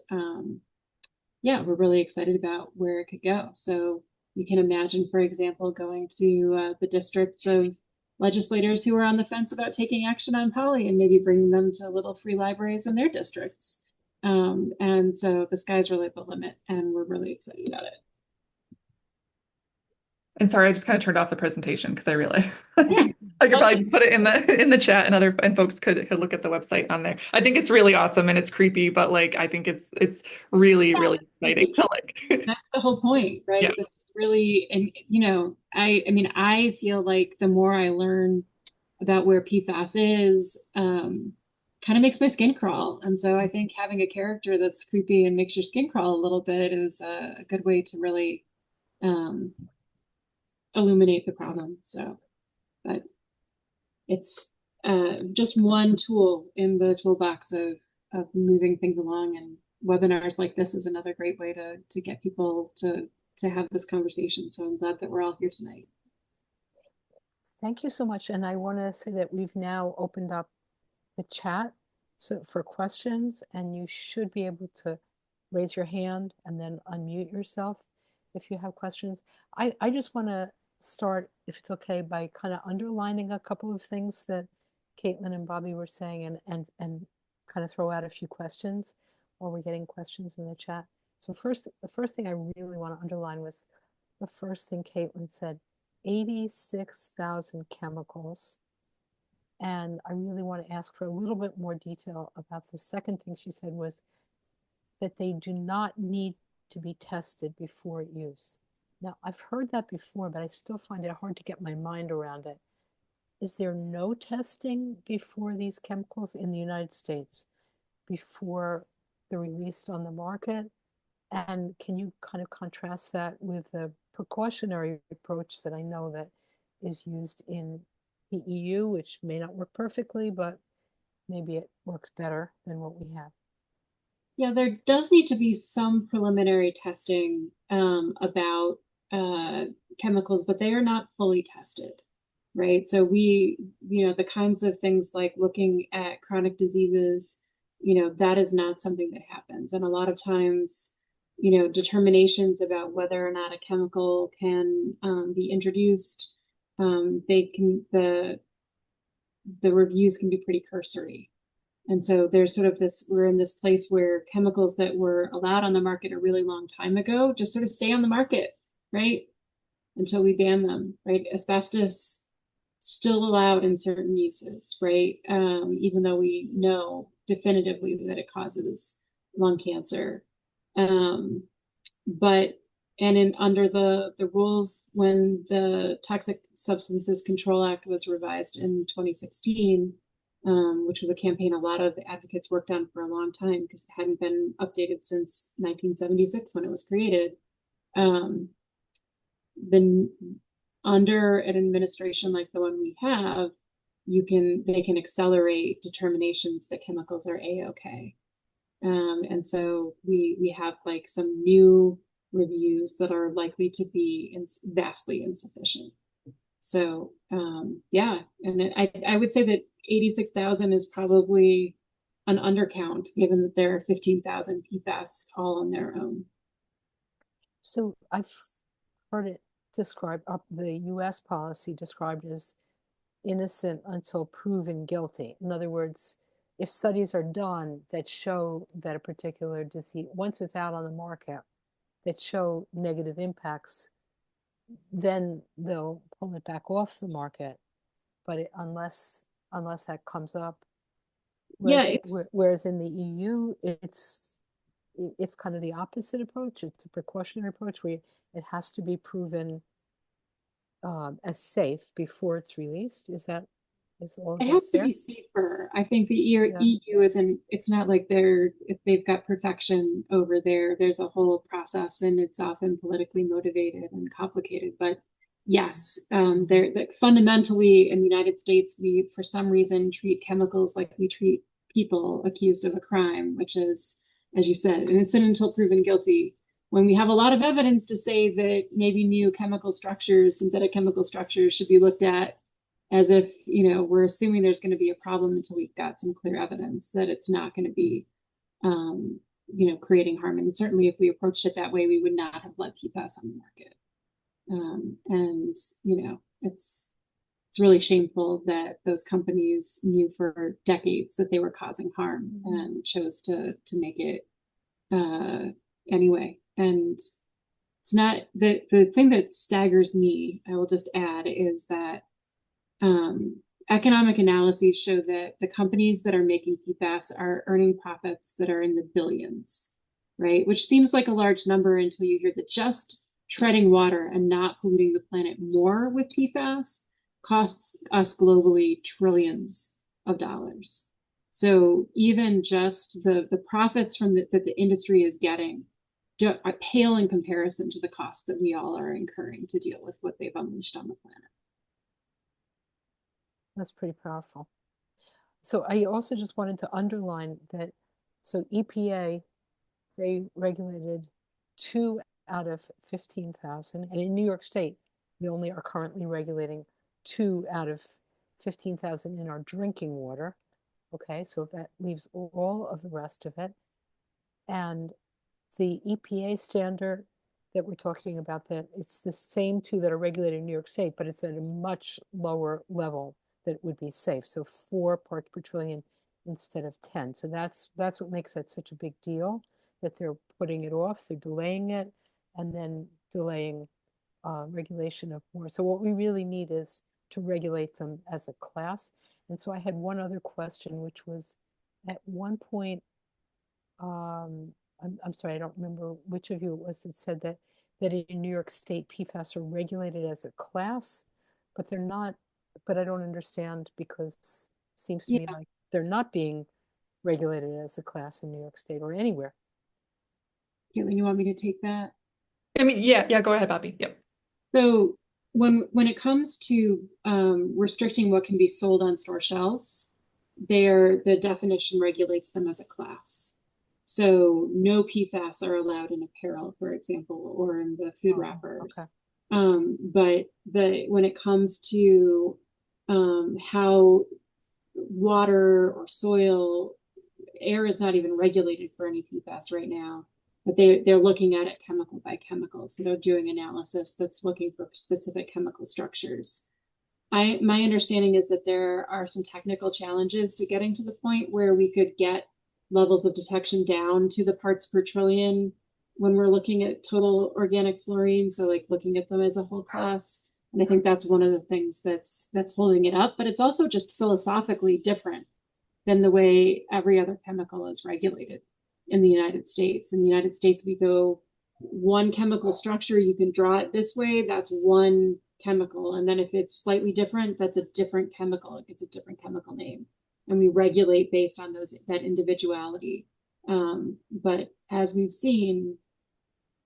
yeah, we're really excited about where it could go. So you can imagine, for example, going to the districts of legislators who are on the fence about taking action on poly and maybe bringing them to little free libraries in their districts. And so the sky's really the limit, and we're really excited about it. And sorry, I just kind of turned off the presentation because I realized I could probably just put it in the chat, and folks could look at the website on there. I think it's really awesome and it's creepy, but like I think it's really really exciting. So like that's the whole point, right? Yeah. This is really, and I mean, I feel like the more I learn about where PFAS is, kind of makes my skin crawl. And so I think having a character that's creepy and makes your skin crawl a little bit is a good way to really illuminate the problem. So, but it's just one tool in the toolbox of moving things along, and webinars like this is another great way to get people to have this conversation. So I'm glad that we're all here tonight. Thank you so much. And I want to say that we've now opened up the chat for questions, and you should be able to raise your hand and then unmute yourself if you have questions. I just want to start, if it's okay, by kind of underlining a couple of things that Caitlin and Bobby were saying, and kind of throw out a few questions while we're getting questions in the chat. So the first thing I really want to underline was the first thing Caitlin said, 86,000 chemicals. And I really want to ask for a little bit more detail about the second thing she said, was that they do not need to be tested before use. Now, I've heard that before, but I still find it hard to get my mind around it. Is there no testing before these chemicals in the United States, before they're released on the market? And can you kind of contrast that with the precautionary approach that I know that is used in the EU, which may not work perfectly, but maybe it works better than what we have? Yeah, there does need to be some preliminary testing about chemicals, but they are not fully tested, right? So the kinds of things like looking at chronic diseases, that is not something that happens. And a lot of times, determinations about whether or not a chemical can be introduced, the reviews can be pretty cursory. And so there's sort of we're in this place where chemicals that were allowed on the market a really long time ago just sort of stay on the market, right? Until we ban them, right? Asbestos still allowed in certain uses, right? Even though we know definitively that it causes lung cancer. Under the rules, when the Toxic Substances Control Act was revised in 2016, which was a campaign a lot of advocates worked on for a long time because it hadn't been updated since 1976 when it was created. Then under an administration like the one we have, they can accelerate determinations that chemicals are A-okay. And so we have like some new reviews that are likely to be vastly insufficient. So yeah, and I would say that 86,000 is probably an undercount, given that there are 15,000 PFAS all on their own. So I've heard it described, the US policy described as innocent until proven guilty. In other words, if studies are done that show that a particular disease, once it's out on the market, that show negative impacts, then they'll pull it back off the market. But unless that comes up, Yeah, whereas in the EU, it's kind of the opposite approach. It's a precautionary approach where it has to be proven as safe before it's released. Is all of it that has to fair? be safer. I think the Yeah. EU isn't, it's not like if they've got perfection over there, there's a whole process and it's often politically motivated and complicated. But yes, that fundamentally in the United States, we, for some reason, treat chemicals like we treat people accused of a crime, which is, as you said, innocent until proven guilty. When we have a lot of evidence to say that maybe new chemical structures, synthetic chemical structures, should be looked at as if, we're assuming there's going to be a problem until we've got some clear evidence that it's not going to be, creating harm. And certainly if we approached it that way, we would not have let PFAS on the market. And, it's really shameful that those companies knew for decades that they were causing harm and chose to make it anyway. And it's not the thing that staggers me, I will just add, is that economic analyses show that the companies that are making PFAS are earning profits that are in the billions, right? Which seems like a large number until you hear that just treading water and not polluting the planet more with PFAS costs us globally trillions of dollars. So even just the profits that the industry is getting pale in comparison to the cost that we all are incurring to deal with what they've unleashed on the planet. That's pretty powerful. So I also just wanted to underline that, so EPA, they regulated 2 out of 15,000, and in New York State, we only are currently regulating 2 out of 15,000 in our drinking water. Okay, so that leaves all of the rest of it. And the EPA standard that we're talking about, that it's the same 2 that are regulated in New York State, but it's at a much lower level that would be safe. So 4 parts per trillion instead of 10. So that's what makes that such a big deal, that they're putting it off, they're delaying it, and then delaying regulation of more. So what we really need is to regulate them as a class. And so I had one other question, which was, at one point, I'm sorry, I don't remember which of you it was that said that in New York State, PFAS are regulated as a class, but they're not, but I don't understand, because it seems to me like they're not being regulated as a class in New York State or anywhere. Caitlin, you want me to take that? I mean, yeah, go ahead, Bobby. Yep. So when it comes to restricting what can be sold on store shelves, the definition regulates them as a class. So no PFAS are allowed in apparel, for example, or in the food wrappers. Okay. But when it comes to how water or soil, air is not even regulated for any PFAS right now, but they're looking at it chemical by chemical. So they're doing analysis that's looking for specific chemical structures. My understanding is that there are some technical challenges to getting to the point where we could get levels of detection down to the parts per trillion when we're looking at total organic fluorine. So like looking at them as a whole class. And I think that's one of the things that's holding it up, but it's also just philosophically different than the way every other chemical is regulated in the United States. In the United States, we go one chemical structure, you can draw it this way, that's one chemical. And then if it's slightly different, that's a different chemical. It gets a different chemical name. And we regulate based on that individuality. But as we've seen,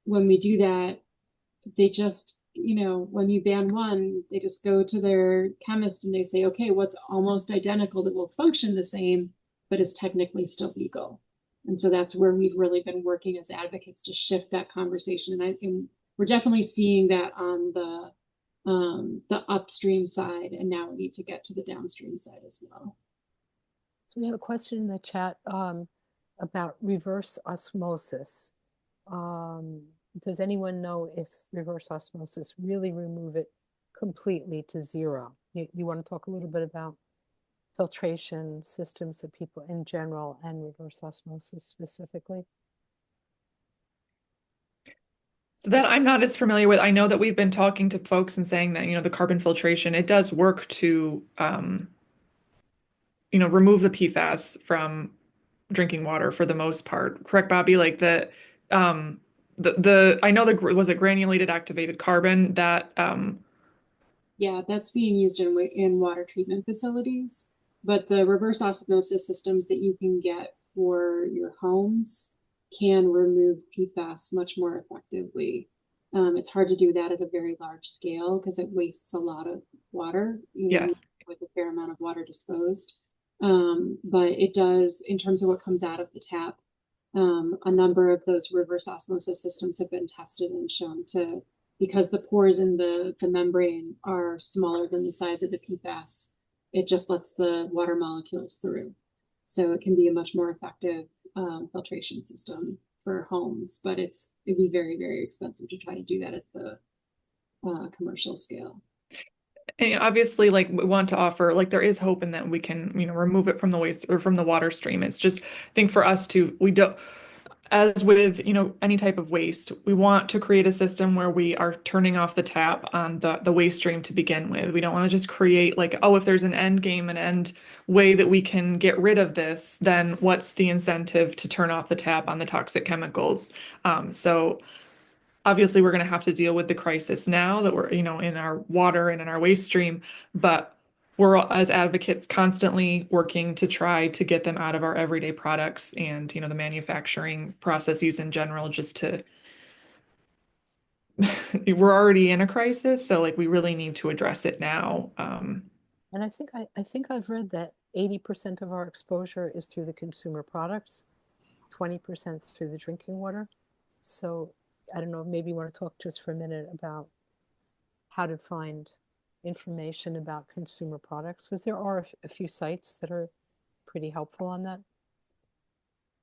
when we do that, they just, when you ban one, they just go to their chemist and they say, okay, what's almost identical that will function the same, but is technically still legal. And so that's where we've really been working as advocates to shift that conversation. And we're definitely seeing that on the upstream side, and now we need to get to the downstream side as well. So we have a question in the chat about reverse osmosis. Does anyone know if reverse osmosis really remove it completely to zero? You want to talk a little bit about filtration systems that people in general and reverse osmosis specifically? So that I'm not as familiar with. I know that we've been talking to folks and saying that, the carbon filtration, it does work to, remove the PFAS from drinking water for the most part. Correct, Bobby? Like I know was it granulated activated carbon that, Yeah, that's being used in water treatment facilities, but the reverse osmosis systems that you can get for your homes can remove PFAS much more effectively. It's hard to do that at a very large scale because it wastes a lot of water, yes. with a fair amount of water disposed. But it does, in terms of what comes out of the tap, a number of those reverse osmosis systems have been tested and shown to, because the pores in the membrane are smaller than the size of the PFAS, it just lets the water molecules through. So it can be a much more effective filtration system for homes, but it'd be very, very expensive to try to do that at the commercial scale. And obviously, like we want to offer, like there is hope in that we can, remove it from the waste or from the water stream. It's just, I think for us to, we don't, as with, any type of waste, we want to create a system where we are turning off the tap on the waste stream to begin with. We don't want to just create like, oh, if there's an end game, an end way that we can get rid of this, then what's the incentive to turn off the tap on the toxic chemicals? So obviously we're going to have to deal with the crisis now that we're, in our water and in our waste stream, but we're as advocates constantly working to try to get them out of our everyday products and, the manufacturing processes in general, just to, we're already in a crisis. So like, we really need to address it now. And I think I've read that 80% of our exposure is through the consumer products, 20% through the drinking water. So I don't know, maybe you want to talk just for a minute about how to find information about consumer products, because there are a few sites that are pretty helpful on that.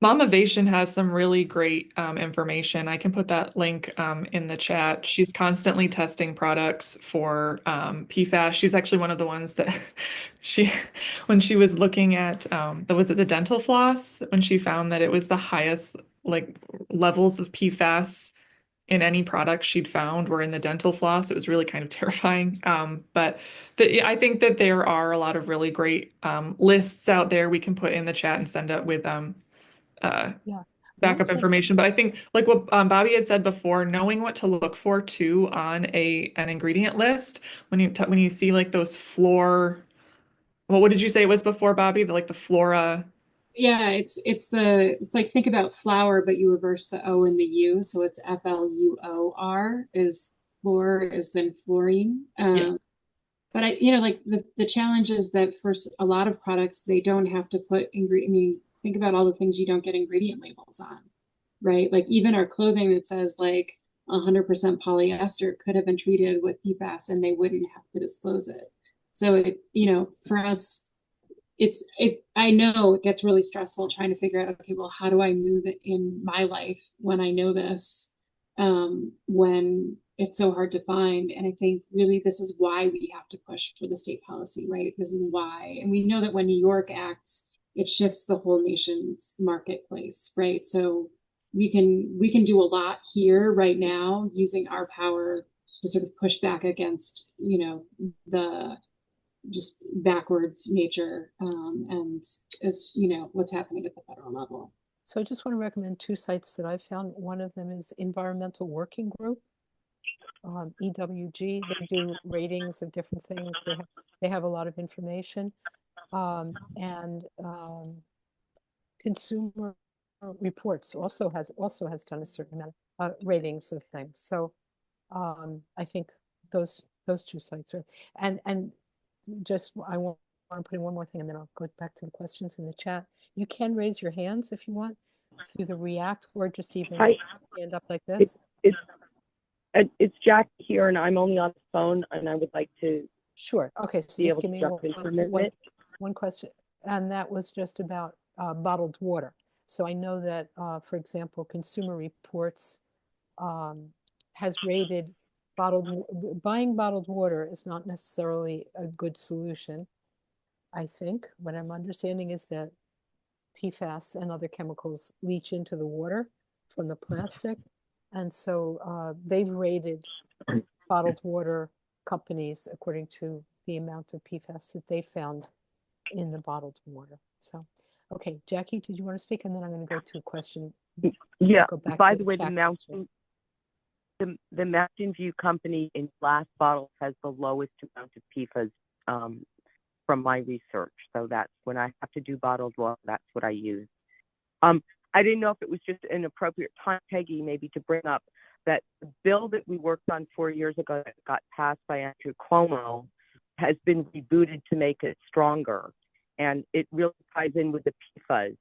Momavation has some really great information. I can put that link in the chat. She's constantly testing products for PFAS. She's actually one of the ones that when she was looking at, was it the dental floss, when she found that it was the highest like levels of PFAS in any product she'd found were in the dental floss. It was really kind of terrifying. But I think that there are a lot of really great lists out there we can put in the chat and send out with Yeah. backup information. But I think like what Bobby had said before, knowing what to look for too on an ingredient list when you see like those well, what did you say it was before, Bobby? Like the flora. Yeah, it's like, think about flour, but you reverse the O and the U, so it's FLUOR is fluor is then fluorine. Yeah. But like the challenge is that for a lot of products, they don't have to put ingredient. I mean, think about all the things you don't get ingredient labels on, right? Like even our clothing that says like 100% polyester could have been treated with PFAS and they wouldn't have to disclose it. So for us, I know it gets really stressful trying to figure out, okay, well, how do I move it in my life when I know this, when it's so hard to find. And I think really this is why we have to push for the state policy, right? This is why. And we know that when New York acts, it shifts the whole nation's marketplace, right? So we can do a lot here right now using our power to sort of push back against, the just backwards nature, and as what's happening at the federal level. So I just want to recommend two sites that I found. One of them is Environmental Working Group, EWG. They do ratings of different things. They have a lot of information, and Consumer Reports also has done a certain amount of ratings of things. So I think those two sites are, and just I want to put in one more thing, and then I'll go back to the questions in the chat. You can raise your hands if you want through the React, or just even Hi, stand up like this. it's Jack here, and I'm only on the phone, and I would like to Sure. Okay, so be just able give to me jump in for a minute. one question, and that was just about bottled water. So I know that, for example, Consumer Reports has rated buying bottled water is not necessarily a good solution. I think what I'm understanding is that PFAS and other chemicals leach into the water from the plastic. And so they've rated bottled water companies according to the amount of PFAS that they found in the bottled water. So, okay, Jackie, did you want to speak? And then I'm going to go to a question. Yeah. Go back By to the way, chat questions. the Mountain View company in glass bottles has the lowest amount of PFAS from my research. So that's when I have to do bottled water, that's what I use. I didn't know if it was just an appropriate time, Peggy, maybe to bring up that the bill that we worked on 4 years ago that got passed by Andrew Cuomo has been rebooted to make it stronger. And it really ties in with the PFAS.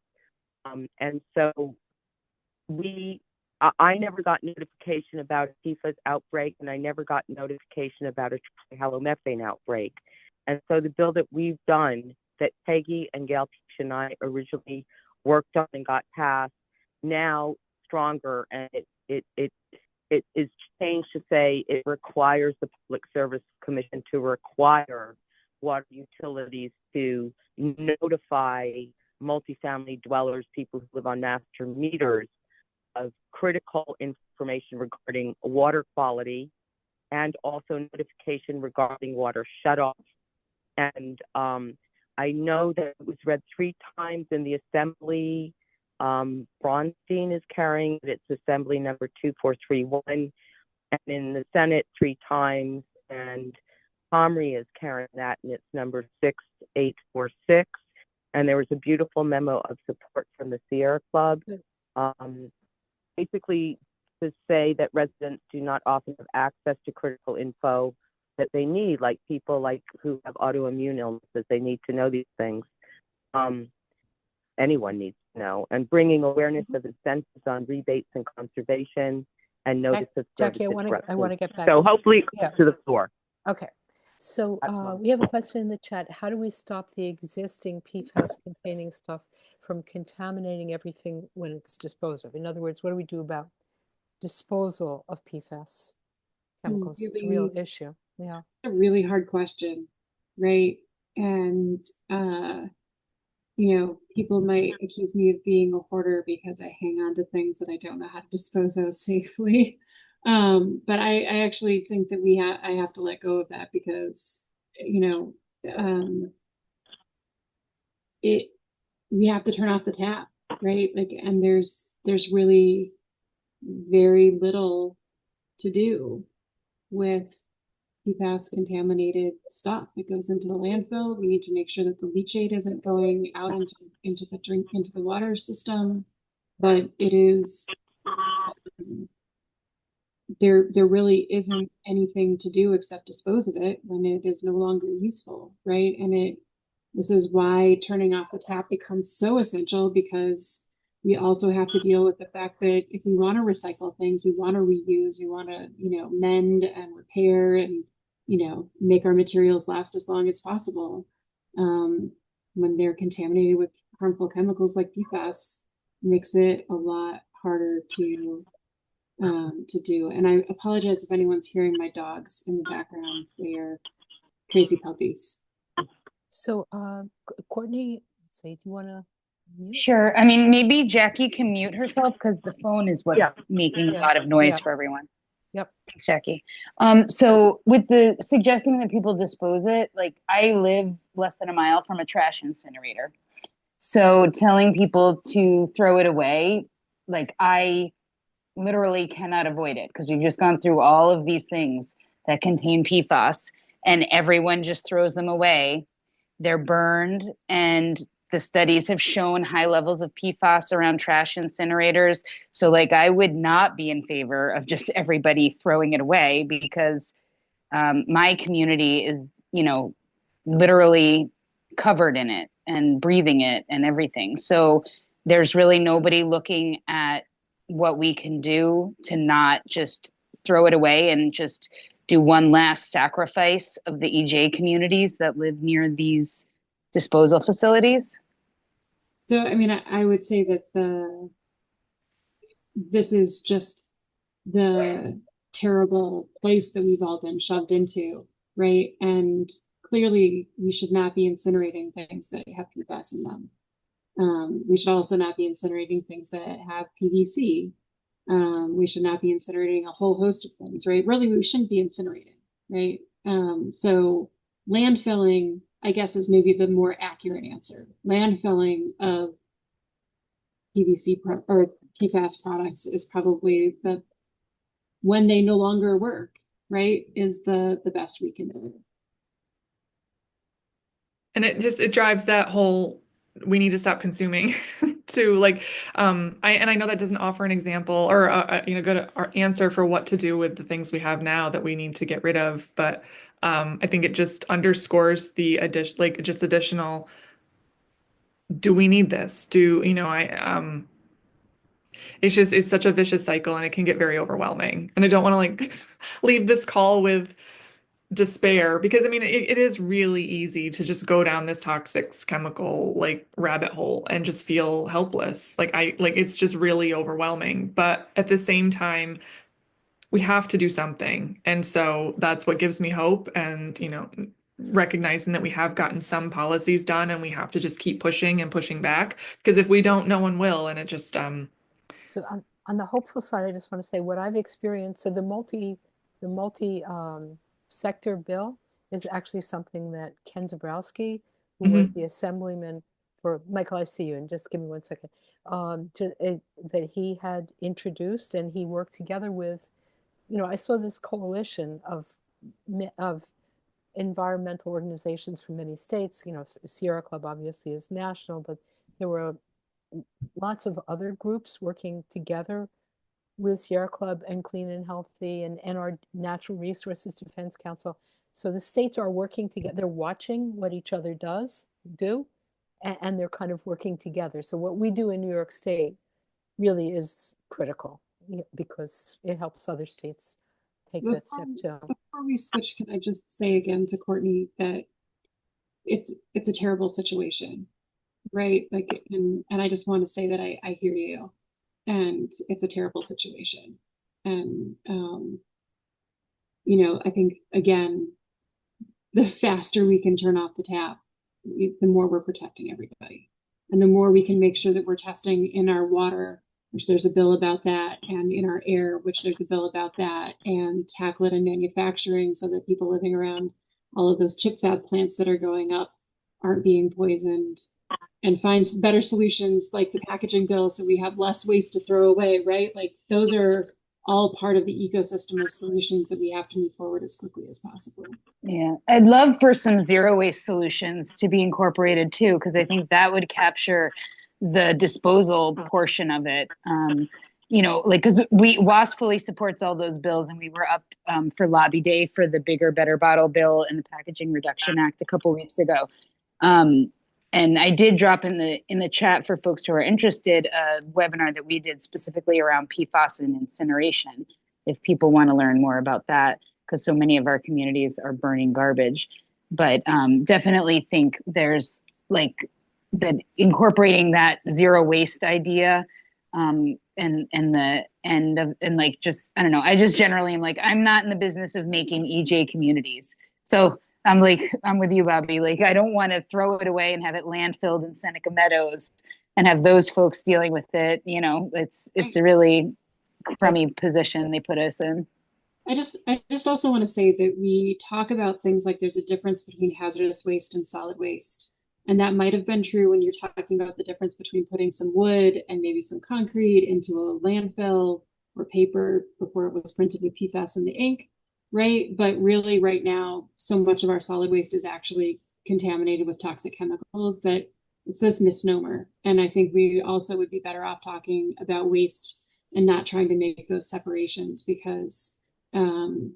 And so I never got notification about a PFAS outbreak, and I never got notification about a trihalomethane outbreak. And so the bill that we've done, that Peggy and Gail Peach and I originally worked on and got passed, now stronger, and it is changed to say it requires the Public Service Commission to require water utilities to notify multifamily dwellers, people who live on master meters, of critical information regarding water quality, and also notification regarding water shutoff. And I know that it was read 3 times in the Assembly. Braunstein is carrying it. It's Assembly number 2431, and in the Senate 3 times. And Comrie is carrying that, and it's number 6846. And there was a beautiful memo of support from the Sierra Club. Basically to say that residents do not often have access to critical info that they need, like people who have autoimmune illnesses. They need to know these things. Anyone needs to know. And bringing awareness of incentives on rebates and conservation and notice of service Jackie, I want to get back. So hopefully to the floor. Okay. So we have a question in the chat. How do we stop the existing PFAS containing stuff from contaminating everything when it's disposed of? In other words, what do we do about disposal of PFAS chemicals? It's a real issue. Yeah. A really hard question, right? And people might accuse me of being a hoarder because I hang on to things that I don't know how to dispose of safely. But I actually think that I have to let go of that because, we have to turn off the tap, right? And there's really very little to do with PFAS contaminated stuff that goes into the landfill. We need to make sure that the leachate isn't going out into the water system. But it is there really isn't anything to do except dispose of it when it is no longer useful, right? And this is why turning off the tap becomes so essential, because we also have to deal with the fact that if we want to recycle things, we want to reuse, we want to, mend and repair and, make our materials last as long as possible. When they're contaminated with harmful chemicals like PFAS, makes it a lot harder to do. And I apologize if anyone's hearing my dogs in the background. They are crazy puppies. So, Courtney, do you want to mute? Sure. I mean, maybe Jackie can mute herself because the phone is what's making a lot of noise for everyone. Yep. Thanks, Jackie. So with the suggesting that people dispose it, I live less than a mile from a trash incinerator. So telling people to throw it away, I literally cannot avoid it because we've just gone through all of these things that contain PFAS and everyone just throws them away. They're burned, and the studies have shown high levels of PFAS around trash incinerators. So I would not be in favor of just everybody throwing it away because my community is, literally covered in it and breathing it and everything. So there's really nobody looking at what we can do to not just throw it away and just do one last sacrifice of the EJ communities that live near these disposal facilities. So, I mean, I would say that this is just the terrible place that we've all been shoved into, right? And clearly we should not be incinerating things that have PFAS in them. We should also not be incinerating things that have PVC. We should not be incinerating a whole host of things, right? Really, we shouldn't be incinerating, right? So landfilling, I guess, is maybe the more accurate answer. Landfilling of or PFAS products is probably when they no longer work, right, is the best we can do. And it drives that whole we need to stop consuming to like I know that doesn't offer an example or a good answer for what to do with the things we have now that we need to get rid of, but I think it just underscores the additional, do we need this? It's such a vicious cycle and it can get very overwhelming. And I don't want to like leave this call with despair because I mean it is really easy to just go down this toxic chemical like rabbit hole and just feel helpless. It's just really overwhelming. But at the same time, we have to do something. And so that's what gives me hope and recognizing that we have gotten some policies done and we have to just keep pushing and pushing back because if we don't, no one will. And it just So on the hopeful side, I just want to say what I've experienced. So the multi sector bill is actually something that Ken Zabrowski, who was the assemblyman for Michael, I see you, and just give me 1 second. That he had introduced, and he worked together with. I saw this coalition of environmental organizations from many states. Sierra Club obviously is national, but there were lots of other groups working together with Sierra Club and Clean and Healthy and our Natural Resources Defense Council. So the states are working together. They're watching what each other do, and they're kind of working together. So what we do in New York State really is critical because it helps other states take that step too. Before we switch, can I just say again to Courtney that it's a terrible situation, right? Like, and I just want to say that I hear you, and it's a terrible situation. And I think again, the faster we can turn off the tap, the more we're protecting everybody, and the more we can make sure that we're testing in our water, which there's a bill about that, and in our air, which there's a bill about that, and tackle it in manufacturing so that people living around all of those chip fab plants that are going up aren't being poisoned, and find better solutions like the packaging bill so we have less waste to throw away, right? Like those are all part of the ecosystem of solutions that we have to move forward as quickly as possible. Yeah, I'd love for some zero waste solutions to be incorporated too, because I think that would capture the disposal portion of it. Because WASP fully supports all those bills, and we were up for lobby day for the Bigger, Better Bottle bill and the Packaging Reduction Act a couple weeks ago. And I did drop in the chat for folks who are interested a webinar that we did specifically around PFAS and incineration, if people want to learn more about that, because so many of our communities are burning garbage. But definitely think there's like that incorporating that zero waste idea and the end of, and like, just, I don't know, I just generally am like, I'm not in the business of making EJ communities. So I'm with you, Bobby. Like, I don't want to throw it away and have it landfilled in Seneca Meadows and have those folks dealing with it. It's a really crummy position they put us in. I just also want to say that we talk about things like there's a difference between hazardous waste and solid waste. And that might have been true when you're talking about the difference between putting some wood and maybe some concrete into a landfill or paper before it was printed with PFAS in the ink. Right. But really right now, so much of our solid waste is actually contaminated with toxic chemicals that it's this misnomer. And I think we also would be better off talking about waste and not trying to make those separations because, and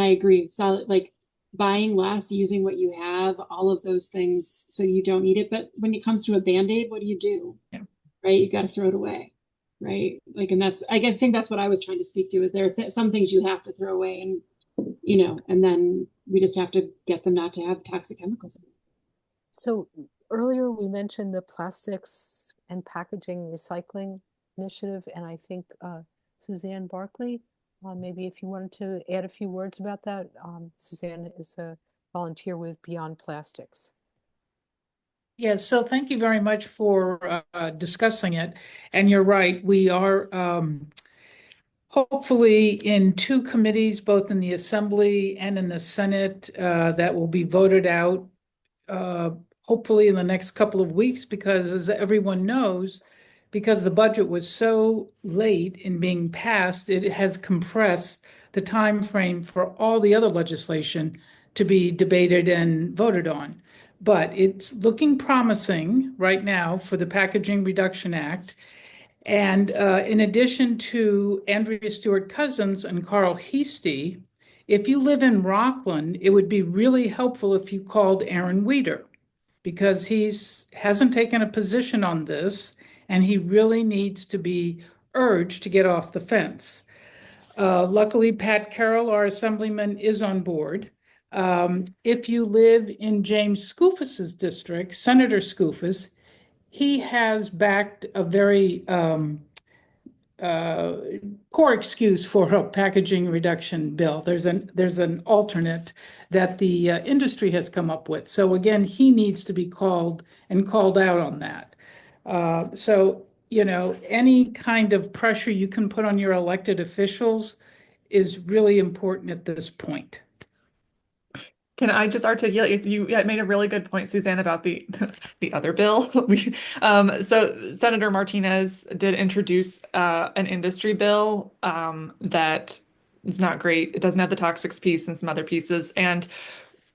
I agree, solid, like buying less, using what you have, all of those things so you don't need it. But when it comes to a Band-Aid, what do? Yeah. Right. You got to throw it away. Right. Like, and I think that's what I was trying to speak to is there are some things you have to throw away and, and then we just have to get them not to have toxic chemicals. So earlier we mentioned the plastics and packaging recycling initiative. And I think Suzanne Barkley, maybe if you wanted to add a few words about that. Suzanne is a volunteer with Beyond Plastics. Yes, so thank you very much for discussing it. And you're right, we are hopefully in two committees, both in the Assembly and in the Senate, that will be voted out uh, hopefully in the next couple of weeks, because as everyone knows, because the budget was so late in being passed, it has compressed the time frame for all the other legislation to be debated and voted on. But it's looking promising right now for the Packaging Reduction Act. And in addition to Andrea Stewart Cousins and Carl Heastie, if you live in Rockland, it would be really helpful if you called Aaron Weeder, because hasn't taken a position on this, and he really needs to be urged to get off the fence. Luckily, Pat Carroll, our assemblyman, is on board. If you live in James Skoufis's district, Senator Skoufis, he has backed a very uh, poor excuse for a packaging reduction bill. There's an alternate that the industry has come up with. So again, he needs to be called out on that. So, any kind of pressure you can put on your elected officials is really important at this point. Can I just articulate? You had made a really good point, Suzanne, about the the other bill. So Senator Martinez did introduce an industry bill that is not great. It doesn't have the toxics piece and some other pieces. And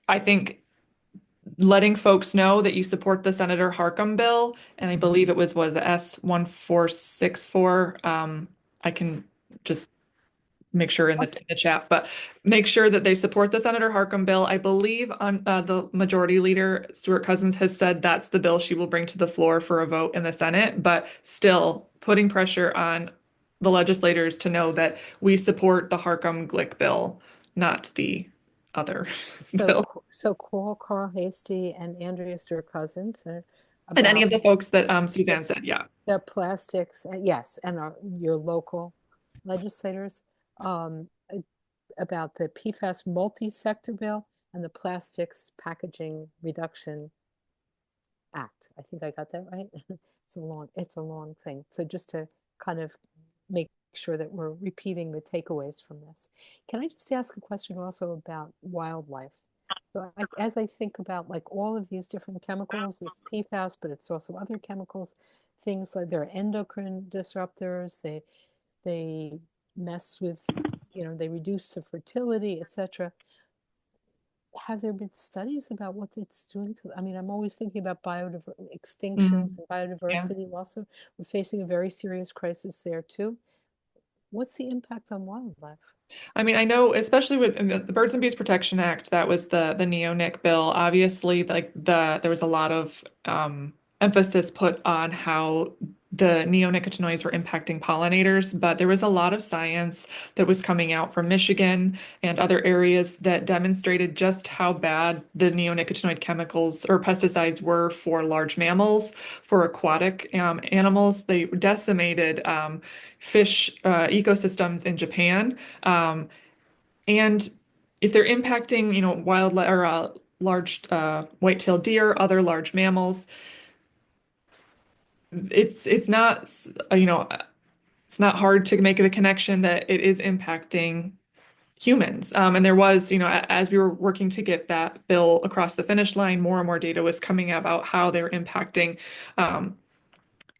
I think letting folks know that you support the Senator Harcum bill, and I believe it was S1464. I can just make sure in the chat, but make sure that they support the Senator Harcum bill. I believe on the majority leader, Stewart Cousins, has said that's the bill she will bring to the floor for a vote in the Senate, but still putting pressure on the legislators to know that we support the Harcum Glick bill, not the other bill. So call Carl Hasty and Andrea Stewart Cousins And any of about the folks that Suzanne said, yeah. the plastics, yes, and your local legislators about the PFAS multi-sector bill and the Plastics Packaging Reduction Act. I think I got that right. It's a long thing. So just to kind of make sure that we're repeating the takeaways from this. Can I just ask a question also about wildlife? So as I think about like all of these different chemicals, it's PFAS, but it's also other chemicals, things like they're endocrine disruptors, they mess with, they reduce the fertility, etc. Have there been studies about what it's doing to, I mean, I'm always thinking about extinctions and biodiversity loss. We're facing a very serious crisis there too. What's the impact on wildlife? I mean, I know, especially with the Birds and Bees Protection Act, that was the neonic bill. Obviously, like there was a lot of emphasis put on how the neonicotinoids were impacting pollinators, but there was a lot of science that was coming out from Michigan and other areas that demonstrated just how bad the neonicotinoid chemicals or pesticides were for large mammals, for aquatic animals. They decimated fish ecosystems in Japan. And if they're impacting, wildlife or large white-tailed deer, other large mammals, it's not, it's not hard to make the connection that it is impacting humans. And there was, as we were working to get that bill across the finish line, more and more data was coming about how they're impacting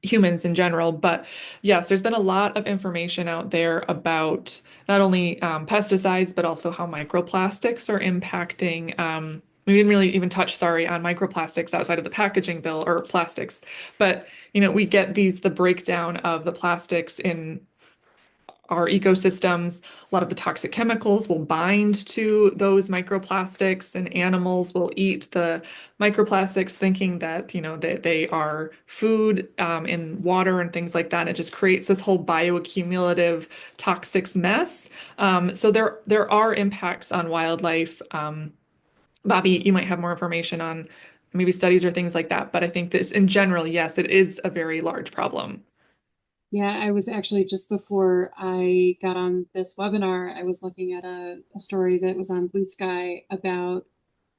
humans in general. But yes, there's been a lot of information out there about not only pesticides, but also how microplastics are impacting. We didn't really even touch, sorry, on microplastics outside of the packaging bill or plastics. But, we get the breakdown of the plastics in our ecosystems. A lot of the toxic chemicals will bind to those microplastics, and animals will eat the microplastics thinking that, that they are food in water and things like that. And it just creates this whole bioaccumulative toxics mess. So there are impacts on wildlife. Bobby, you might have more information on maybe studies or things like that, but I think that in general, yes, it is a very large problem. Yeah, I was actually just before I got on this webinar, I was looking at a story that was on Blue Sky about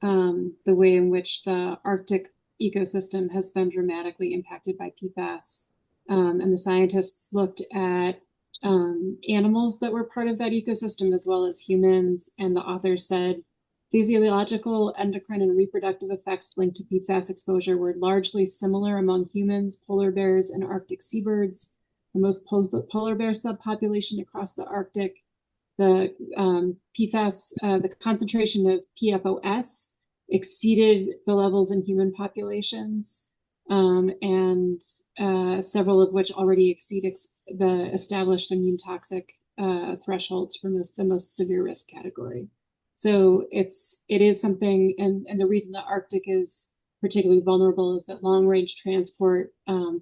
the way in which the Arctic ecosystem has been dramatically impacted by PFAS. And the scientists looked at animals that were part of that ecosystem as well as humans. And the authors said physiological, endocrine, and reproductive effects linked to PFAS exposure were largely similar among humans, polar bears, and Arctic seabirds. The most polar bear subpopulation across the Arctic. The PFAS, the concentration of PFOS exceeded the levels in human populations, and several of which already exceed the established immune toxic thresholds for the most severe risk category. So it is something, and the reason the Arctic is particularly vulnerable is that long range transport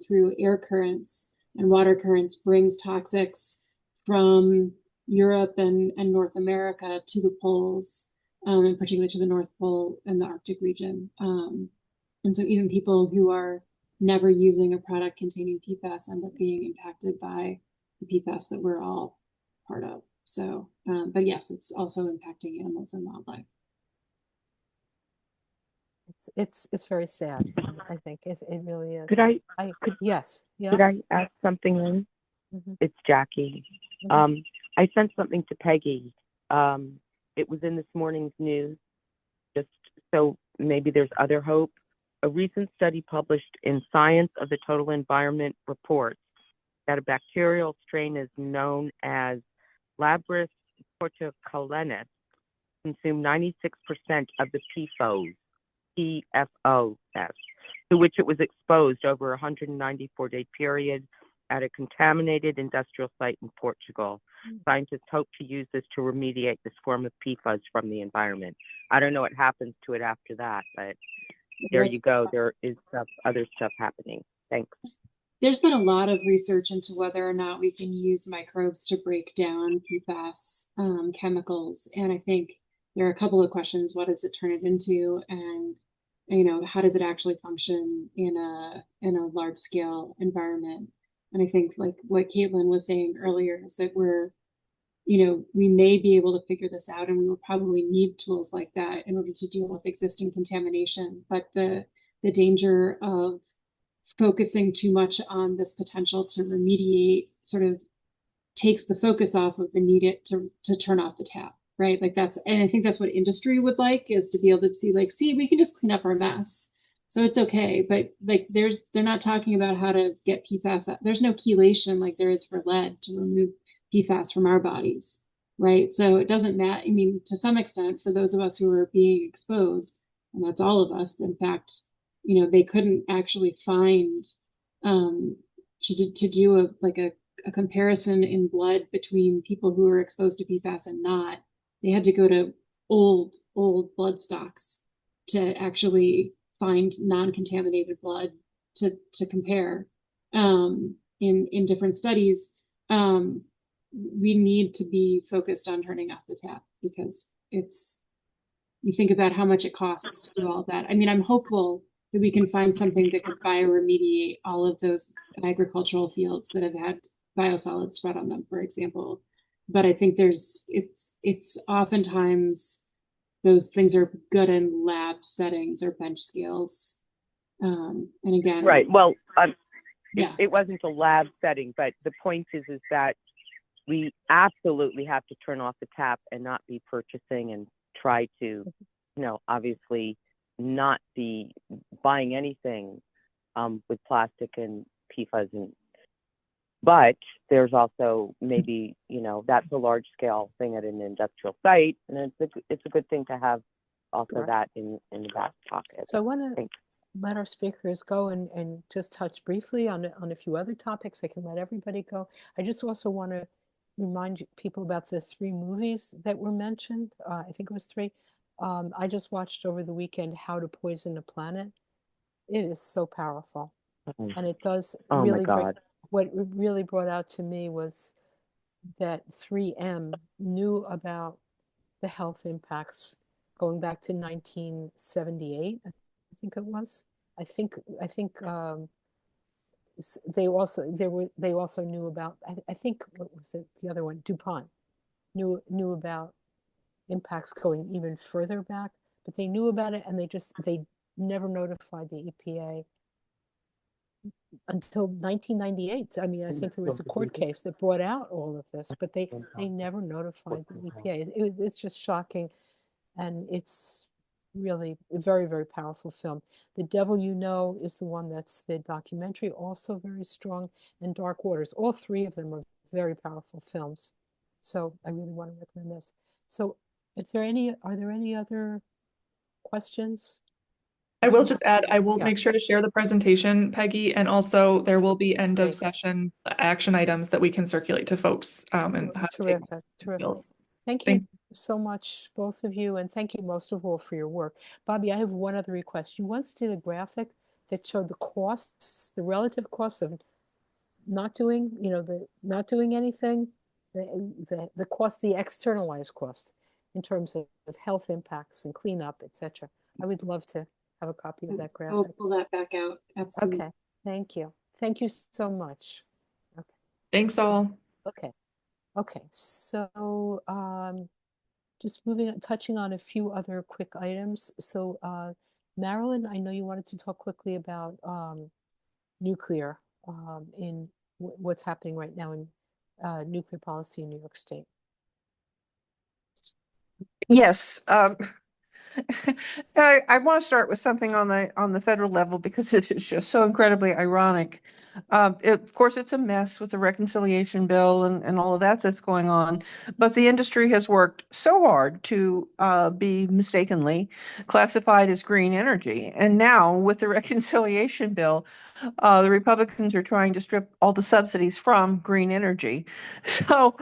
through air currents and water currents brings toxics from Europe and North America to the poles, and particularly to the North Pole and the Arctic region. And so even people who are never using a product containing PFAS end up being impacted by the PFAS that we're all part of. So, but yes, it's also impacting animals and wildlife. It's very sad. I think it really is. Could Yes. Yeah. could I ask something in? Mhm. It's Jackie. Mhm. I sent something to Peggy. It was in this morning's news, just so maybe there's other hope. A recent study published in Science of the Total Environment reports that a bacterial strain is known as Labris portocalensis consumed 96% of the PFOS, to which it was exposed over a 194-day period at a contaminated industrial site in Portugal. Scientists hope to use this to remediate this form of PFAS from the environment. I don't know what happens to it after that, but there you go. There is other stuff happening. Thanks. There's been a lot of research into whether or not we can use microbes to break down PFAS chemicals. And I think there are a couple of questions. What does it turn it into? And, how does it actually function in a large scale environment? And I think like what Caitlin was saying earlier is that we may be able to figure this out, and we will probably need tools like that in order to deal with existing contamination. But the danger of focusing too much on this potential to remediate sort of takes the focus off of the need to turn off the tap, right? Like and I think that's what industry would like, is to be able to see like, see, we can just clean up our mess. So it's okay. But like they're not talking about how to get PFAS out. There's no chelation like there is for lead to remove PFAS from our bodies, right? So it doesn't matter. I mean, to some extent, for those of us who are being exposed, and that's all of us, in fact, they couldn't actually find to do a comparison in blood between people who were exposed to PFAS and not. They had to go to old blood stocks to actually find non-contaminated blood to compare in different studies. We need to be focused on turning off the tap, because you think about how much it costs to do all that. I mean, I'm hopeful that we can find something that could bioremediate all of those agricultural fields that have had biosolids spread on them, for example. But I think it's oftentimes those things are good in lab settings or bench scales. And again, right. Well, yeah, it wasn't a lab setting, but the point is that we absolutely have to turn off the tap and not be purchasing and try to, obviously not be buying anything with plastic and PFAS. But there's also maybe, that's a large scale thing at an industrial site. And it's a good thing to have also Right. that in the back pocket. So I want to let our speakers go and just touch briefly on a few other topics. I can let everybody go. I just also want to remind people about the 3 movies that were mentioned. I think it was 3. I just watched over the weekend How to Poison a Planet. It is so powerful. And it does Oh really my God. what it really brought out to me was that 3M knew about the health impacts going back to 1978, I think it was. I think they also knew about, I think, what was it, the other one, DuPont knew about impacts going even further back, but they knew about it and they never notified the EPA until 1998. I mean, I think there was a court case that brought out all of this, but they never notified the EPA. It's just shocking, and it's really a very, very powerful film. The Devil You Know is the one that's the documentary, also very strong, and Dark Waters. All three of them are very powerful films. So I really want to recommend this. So are there any other questions? I will just add, I will Yeah. make sure to share the presentation, Peggy, and also there will be end of Great. session action items that we can circulate to folks and how to take Terrific, terrific. skills. Thank you so much, both of you, and thank you most of all for your work. Bobby, I have one other request. You once did a graphic that showed the costs, the relative costs of not doing, not doing anything, the cost, the externalized costs in terms of health impacts and cleanup, etc. I would love to have a copy of that I'll graphic. pull that back out. Absolutely. Okay, thank you. Thank you so much. Thanks all. Okay. Okay, so just touching on a few other quick items. So Marilyn, I know you wanted to talk quickly about nuclear in what's happening right now in nuclear policy in New York State. Yes, I want to start with something on the federal level because it is just so incredibly ironic. Of course, it's a mess with the reconciliation bill and all of that's going on, but the industry has worked so hard to be mistakenly classified as green energy. And now with the reconciliation bill, the Republicans are trying to strip all the subsidies from green energy. So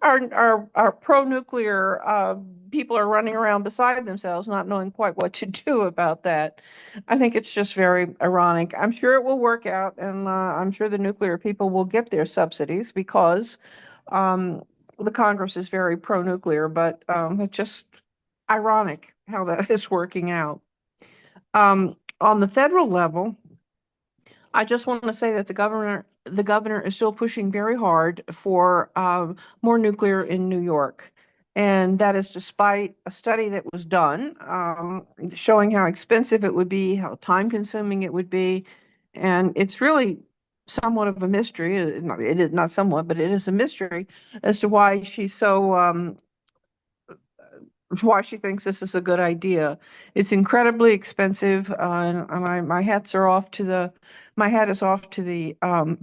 our pro-nuclear people are running around beside themselves, not knowing quite what to do about that. I think it's just very ironic. I'm sure it will work out, and I'm sure the nuclear people will get their subsidies because the Congress is very pro-nuclear, but it's just ironic how that is working out. On the federal level, I just want to say that the governor is still pushing very hard for more nuclear in New York. And that is despite a study that was done showing how expensive it would be, how time consuming it would be. And it's really somewhat of a mystery. It is not somewhat, but it is a mystery as to why she's so why she thinks this is a good idea. It's incredibly expensive, and my hat is off to the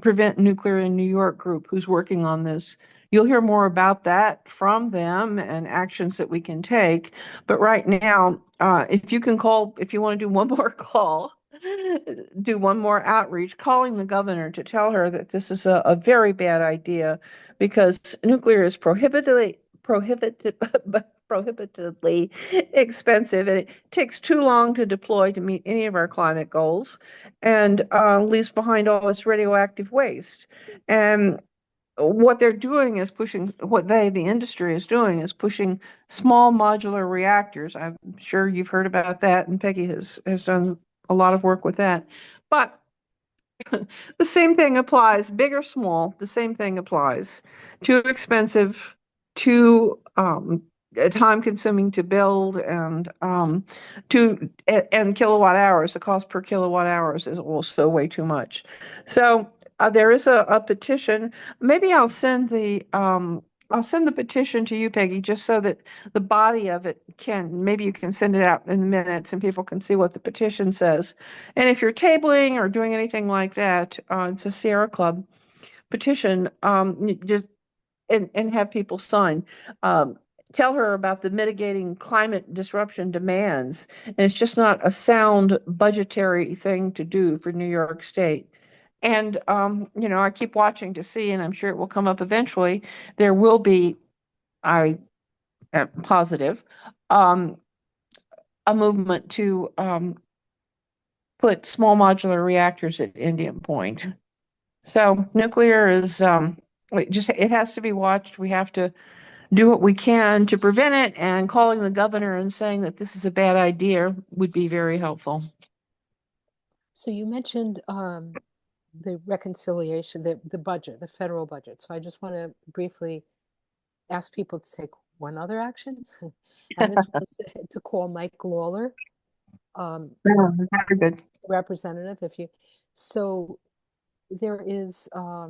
Prevent Nuclear in New York group who's working on this. You'll hear more about that from them and actions that we can take. But right now, if you want to do one more call, do one more outreach, calling the governor to tell her that this is a very bad idea because nuclear is prohibitively expensive, and it takes too long to deploy to meet any of our climate goals, and leaves behind all this radioactive waste. And what they're doing is the industry is doing is pushing small modular reactors. I'm sure you've heard about that, and Peggy has done a lot of work with that. But the same thing applies, big or small, the same thing applies. Too expensive, too time consuming to build, and kilowatt hours, the cost per kilowatt hours is also way too much. So there is a petition. Maybe I'll send the petition to you, Peggy, just so that the body of it maybe you can send it out in the minutes and people can see what the petition says. And if you're tabling or doing anything like that, it's a Sierra Club petition, just and have people sign. Tell her about the mitigating climate disruption demands. And it's just not a sound budgetary thing to do for New York State. And, I keep watching to see, and I'm sure it will come up eventually, there will be, I am positive, a movement to put small modular reactors at Indian Point. So nuclear is, it has to be watched. We have to do what we can to prevent it, and calling the governor and saying that this is a bad idea would be very helpful. So you mentioned the reconciliation, the budget, the federal budget. So I just want to briefly ask people to take one other action, and this was to call Mike Lawler, Very good. representative, so there is a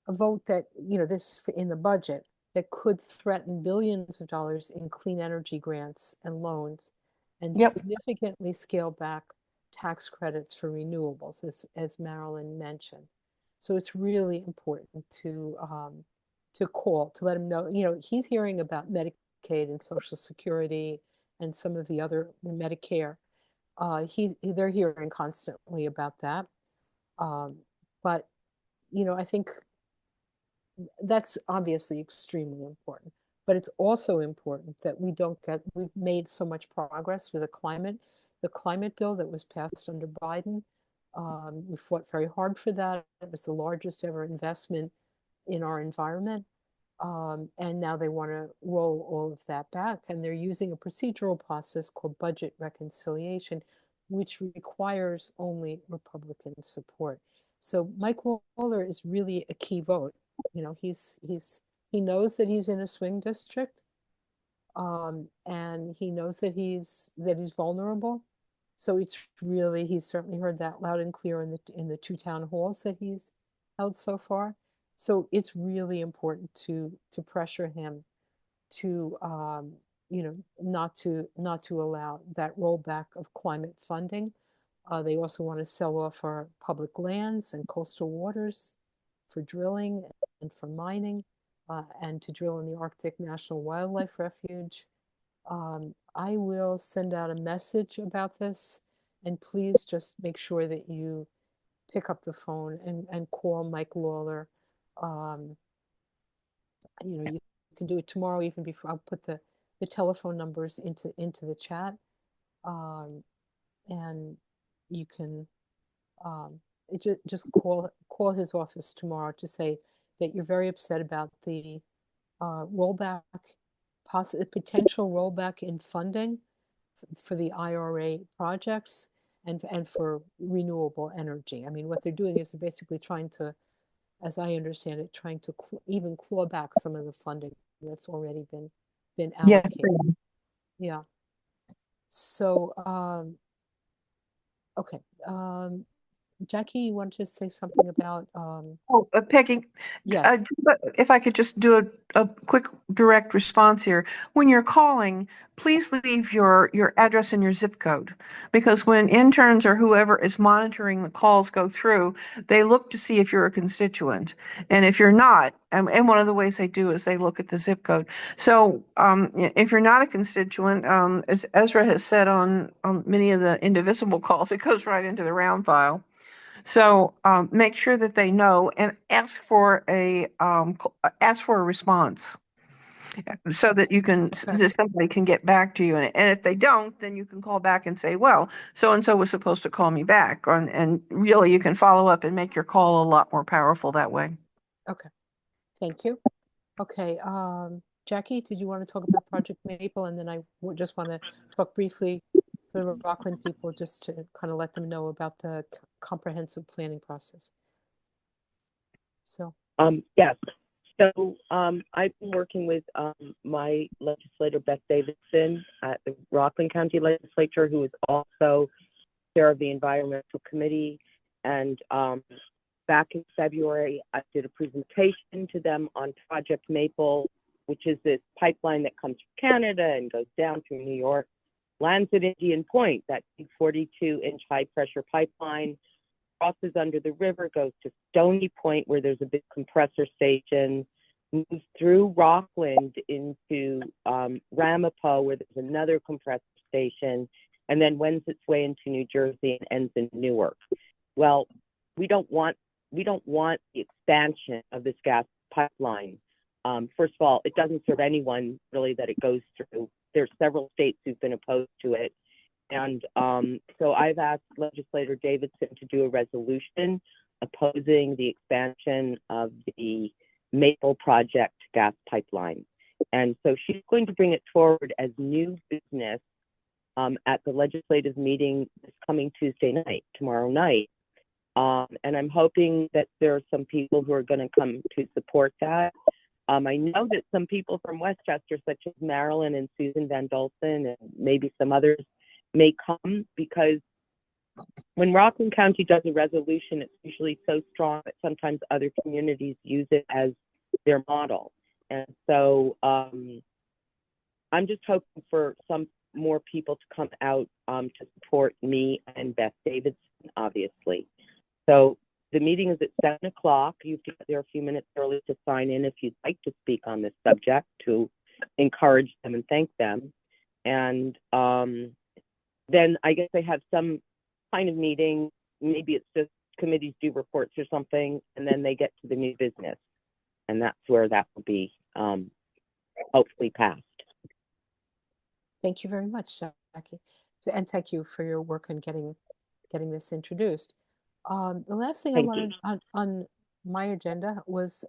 vote that, this in the budget that could threaten billions of dollars in clean energy grants and loans and Yep. significantly scale back tax credits for renewables, as Marilyn mentioned. So it's really important to call, to let him know, he's hearing about Medicaid and Social Security and some of the other Medicare. They're hearing constantly about that. But, I think that's obviously extremely important, but it's also important that we've made so much progress with the climate bill that was passed under Biden. We fought very hard for that. It was the largest ever investment in our environment. And now they want to roll all of that back, and they're using a procedural process called budget reconciliation, which requires only Republican support. So Mike Lawler is really a key vote. He knows that he's in a swing district, and he knows that he's vulnerable. So he's certainly heard that loud and clear in the 2 town halls that he's held so far. So it's really important to pressure him to not to allow that rollback of climate funding. They also want to sell off our public lands and coastal waters for drilling and for mining, and to drill in the Arctic National Wildlife Refuge. I will send out a message about this, and please just make sure that you pick up the phone and call Mike Lawler. You can do it tomorrow, even before. I'll put the telephone numbers into the chat, and you can just call his office tomorrow to say that you're very upset about the rollback, potential rollback in funding for the IRA projects and for renewable energy. I mean, what they're doing is they're basically trying to, as I understand it, trying to even claw back some of the funding that's already been allocated. Yeah. So, okay. Jackie, you wanted to say something about Peggy, yes. if I could just do a quick direct response here. When you're calling, please leave your address and your zip code, because when interns or whoever is monitoring the calls go through, they look to see if you're a constituent. And if you're not, and one of the ways they do is they look at the zip code. So if you're not a constituent, as Ezra has said on many of the indivisible calls, it goes right into the round file. So make sure that they know and ask for a response, so that you can that somebody can get back to you. And if they don't, then you can call back and say, well, so and so was supposed to call me back, and really you can follow up and make your call a lot more powerful that way. Okay, thank you. Okay, Jackie, did you want to talk about Project Maple? And then I just want to talk briefly to the Rockland people, just to kind of let them know about the comprehensive planning process. So yes. So I've been working with my legislator, Beth Davidson, at the Rockland County Legislature, who is also chair of the Environmental Committee. And back in February, I did a presentation to them on Project Maple, which is this pipeline that comes from Canada and goes down through New York, lands at Indian Point, that 42-inch high-pressure pipeline, crosses under the river, goes to Stony Point, where there's a big compressor station, moves through Rockland into Ramapo, where there's another compressor station, and then wends its way into New Jersey and ends in Newark. Well, we don't want the expansion of this gas pipeline. First of all, it doesn't serve anyone really that it goes through. There's several states who've been opposed to it. And so I've asked Legislator Davidson to do a resolution opposing the expansion of the Maple Project gas pipeline. And so she's going to bring it forward as new business at the legislative meeting this coming Tuesday night, tomorrow night. And I'm hoping that there are some people who are going to come to support that. I know that some people from Westchester, such as Marilyn and Susan Van Dolsen, and maybe some others, may come, because when Rockland County does a resolution, it's usually so strong that sometimes other communities use it as their model. And so I'm just hoping for some more people to come out to support me and Beth Davidson, obviously. So the meeting is at 7 o'clock. You have to get there a few minutes early to sign in if you'd like to speak on this subject, to encourage them and thank them. And then I guess they have some kind of meeting. Maybe it's just committees do reports or something, and then they get to the new business. And that's where that will be hopefully passed. Thank you very much, Jackie. And thank you for your work on getting this introduced. The last thing I Thank you. wanted on my agenda was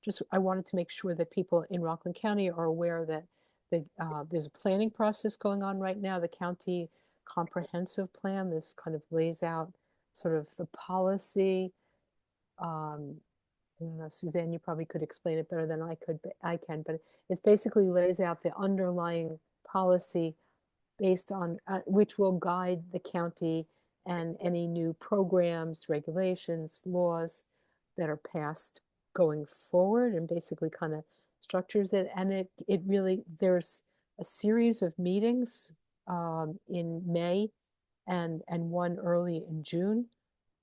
just I wanted to make sure that people in Rockland County are aware that there's a planning process going on right now. The county comprehensive plan, this kind of lays out sort of the policy. I don't know, Suzanne, you probably could explain it better than I can, but it basically lays out the underlying policy based on which will guide the county and any new programs, regulations, laws that are passed going forward, and basically kind of structures it. And it really, there's a series of meetings in May and one early in June,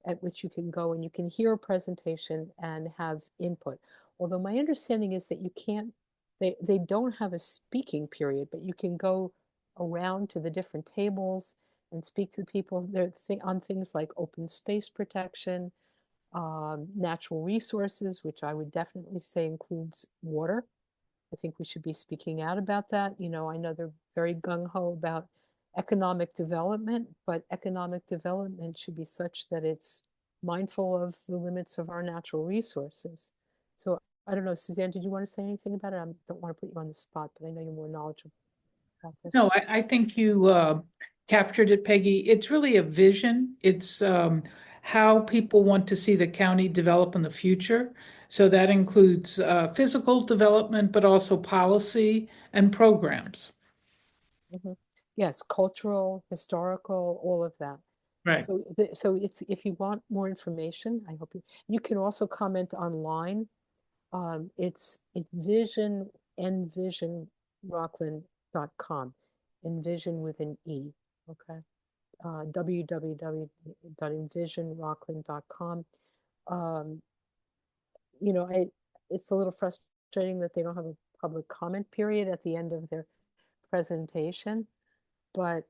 at which you can go and you can hear a presentation and have input. Although my understanding is that you can't, they don't have a speaking period, but you can go around to the different tables and speak to the people there on things like open space protection, natural resources, which I would definitely say includes water. I think we should be speaking out about that. You know, I know they're very gung-ho about economic development, but economic development should be such that it's mindful of the limits of our natural resources. So I don't know, Suzanne, did you want to say anything about it? I don't want to put you on the spot, but I know you're more knowledgeable about this. No, I think you captured it, Peggy. It's really a vision. It's how people want to see the county develop in the future. So that includes physical development, but also policy and programs. Mm-hmm. Yes, cultural, historical, all of that. Right. So it's, if you want more information, I hope you can also comment online. It's envisionrockland.com, envision with an E, okay? www.envisionrockland.com. You know, it's a little frustrating that they don't have a public comment period at the end of their presentation, but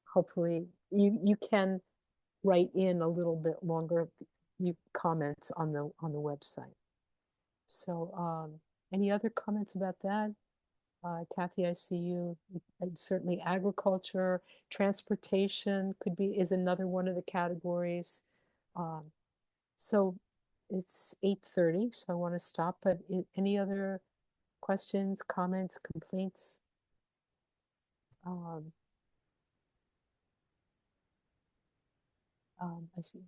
hopefully you can write in a little bit longer comments on the website. So any other comments about that? Kathy, I see you. And certainly agriculture, transportation is another one of the categories. So it's 8:30, so I want to stop, but any other questions, comments, complaints? I see.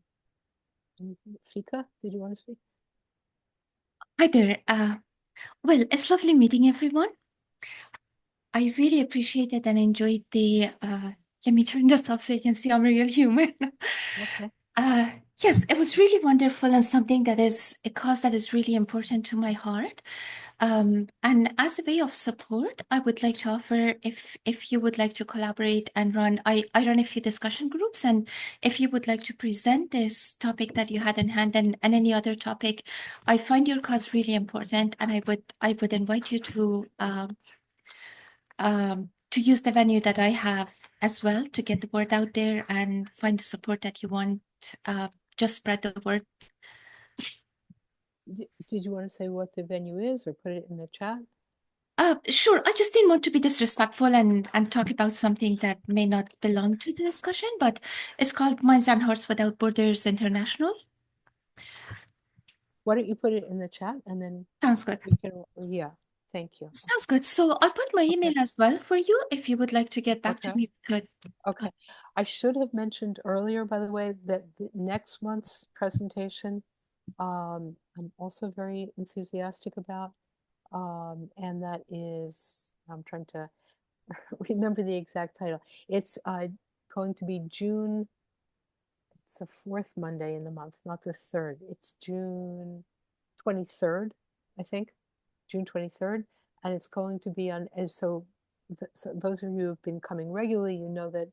Fika, did you want to speak? Hi there. Well, it's lovely meeting everyone. I really appreciated and enjoyed the, let me turn this off so you can see I'm a real human. Okay. Yes, it was really wonderful and something that is a cause that is really important to my heart. And as a way of support, I would like to offer, if you would like to collaborate and run, I run a few discussion groups, and if you would like to present this topic that you had in hand and any other topic, I find your cause really important, and I would invite you to use the venue that I have as well to get the word out there and find the support that you want. Just spread the word. Did you want to say what the venue is or put it in the chat? Sure. I just didn't want to be disrespectful and talk about something that may not belong to the discussion, but it's called Minds and Hearts Without Borders International. Why don't you put it in the chat and then Sounds good. Yeah, thank you. Sounds good. So I'll put my email as well for you if you would like to get back to me. Good. Okay. I should have mentioned earlier, by the way, that the next month's presentation I'm also very enthusiastic about. And that is, I'm trying to remember the exact title. It's going to be June, it's the fourth Monday in the month, not the third. It's June 23rd, I think, June 23rd. And it's going to be on, and so, so those of you who have been coming regularly, you know that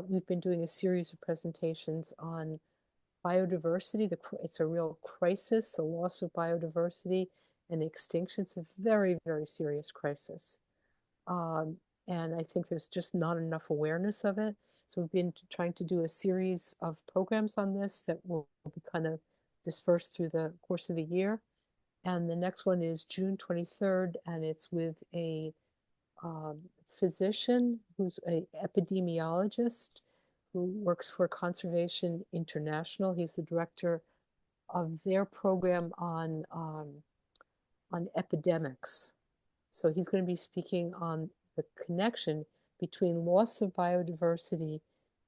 we've been doing a series of presentations on biodiversity. It's a real crisis, the loss of biodiversity and extinction. It's a very, very serious crisis. Um, and I think there's just not enough awareness of it. So we've been trying to do a series of programs on this that will be kind of dispersed through the course of the year. And the next one is June 23rd, and it's with a physician who's an epidemiologist who works for Conservation International. He's the director of their program on epidemics. So he's going to be speaking on the connection between loss of biodiversity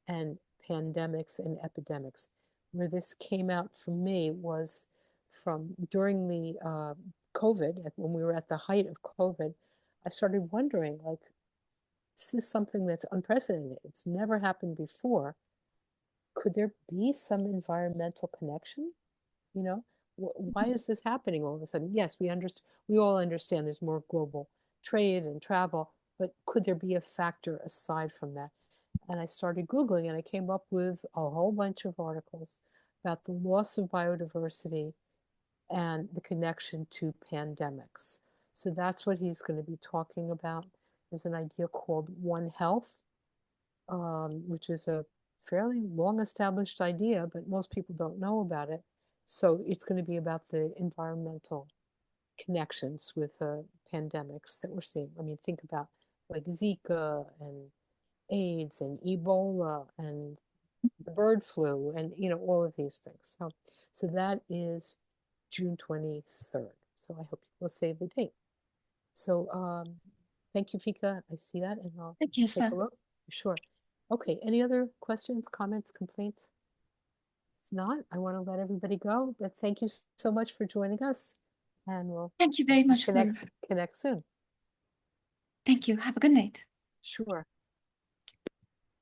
and pandemics and epidemics. Where this came out for me was from during the COVID, when we were at the height of COVID, I started wondering, like, this is something that's unprecedented. It's never happened before. Could there be some environmental connection? You know, why is this happening all of a sudden? Yes, we all understand there's more global trade and travel, but could there be a factor aside from that? And I started Googling and I came up with a whole bunch of articles about the loss of biodiversity and the connection to pandemics. So that's what he's going to be talking about. There's an idea called One Health, which is a fairly long established idea, but most people don't know about it. So it's going to be about the environmental connections with pandemics that we're seeing. I mean, think about like Zika and AIDS and Ebola and the bird flu and, you know, all of these things. So that is June 23rd. So I hope you will save the date. So thank you, Fika. I see that and I'll Thank you as take a well. look. Sure. Okay, any other questions, comments, complaints? If not, I want to let everybody go, but thank you so much for joining us and we'll Thank you very much for, connect soon. thank you. Have a good night. Sure.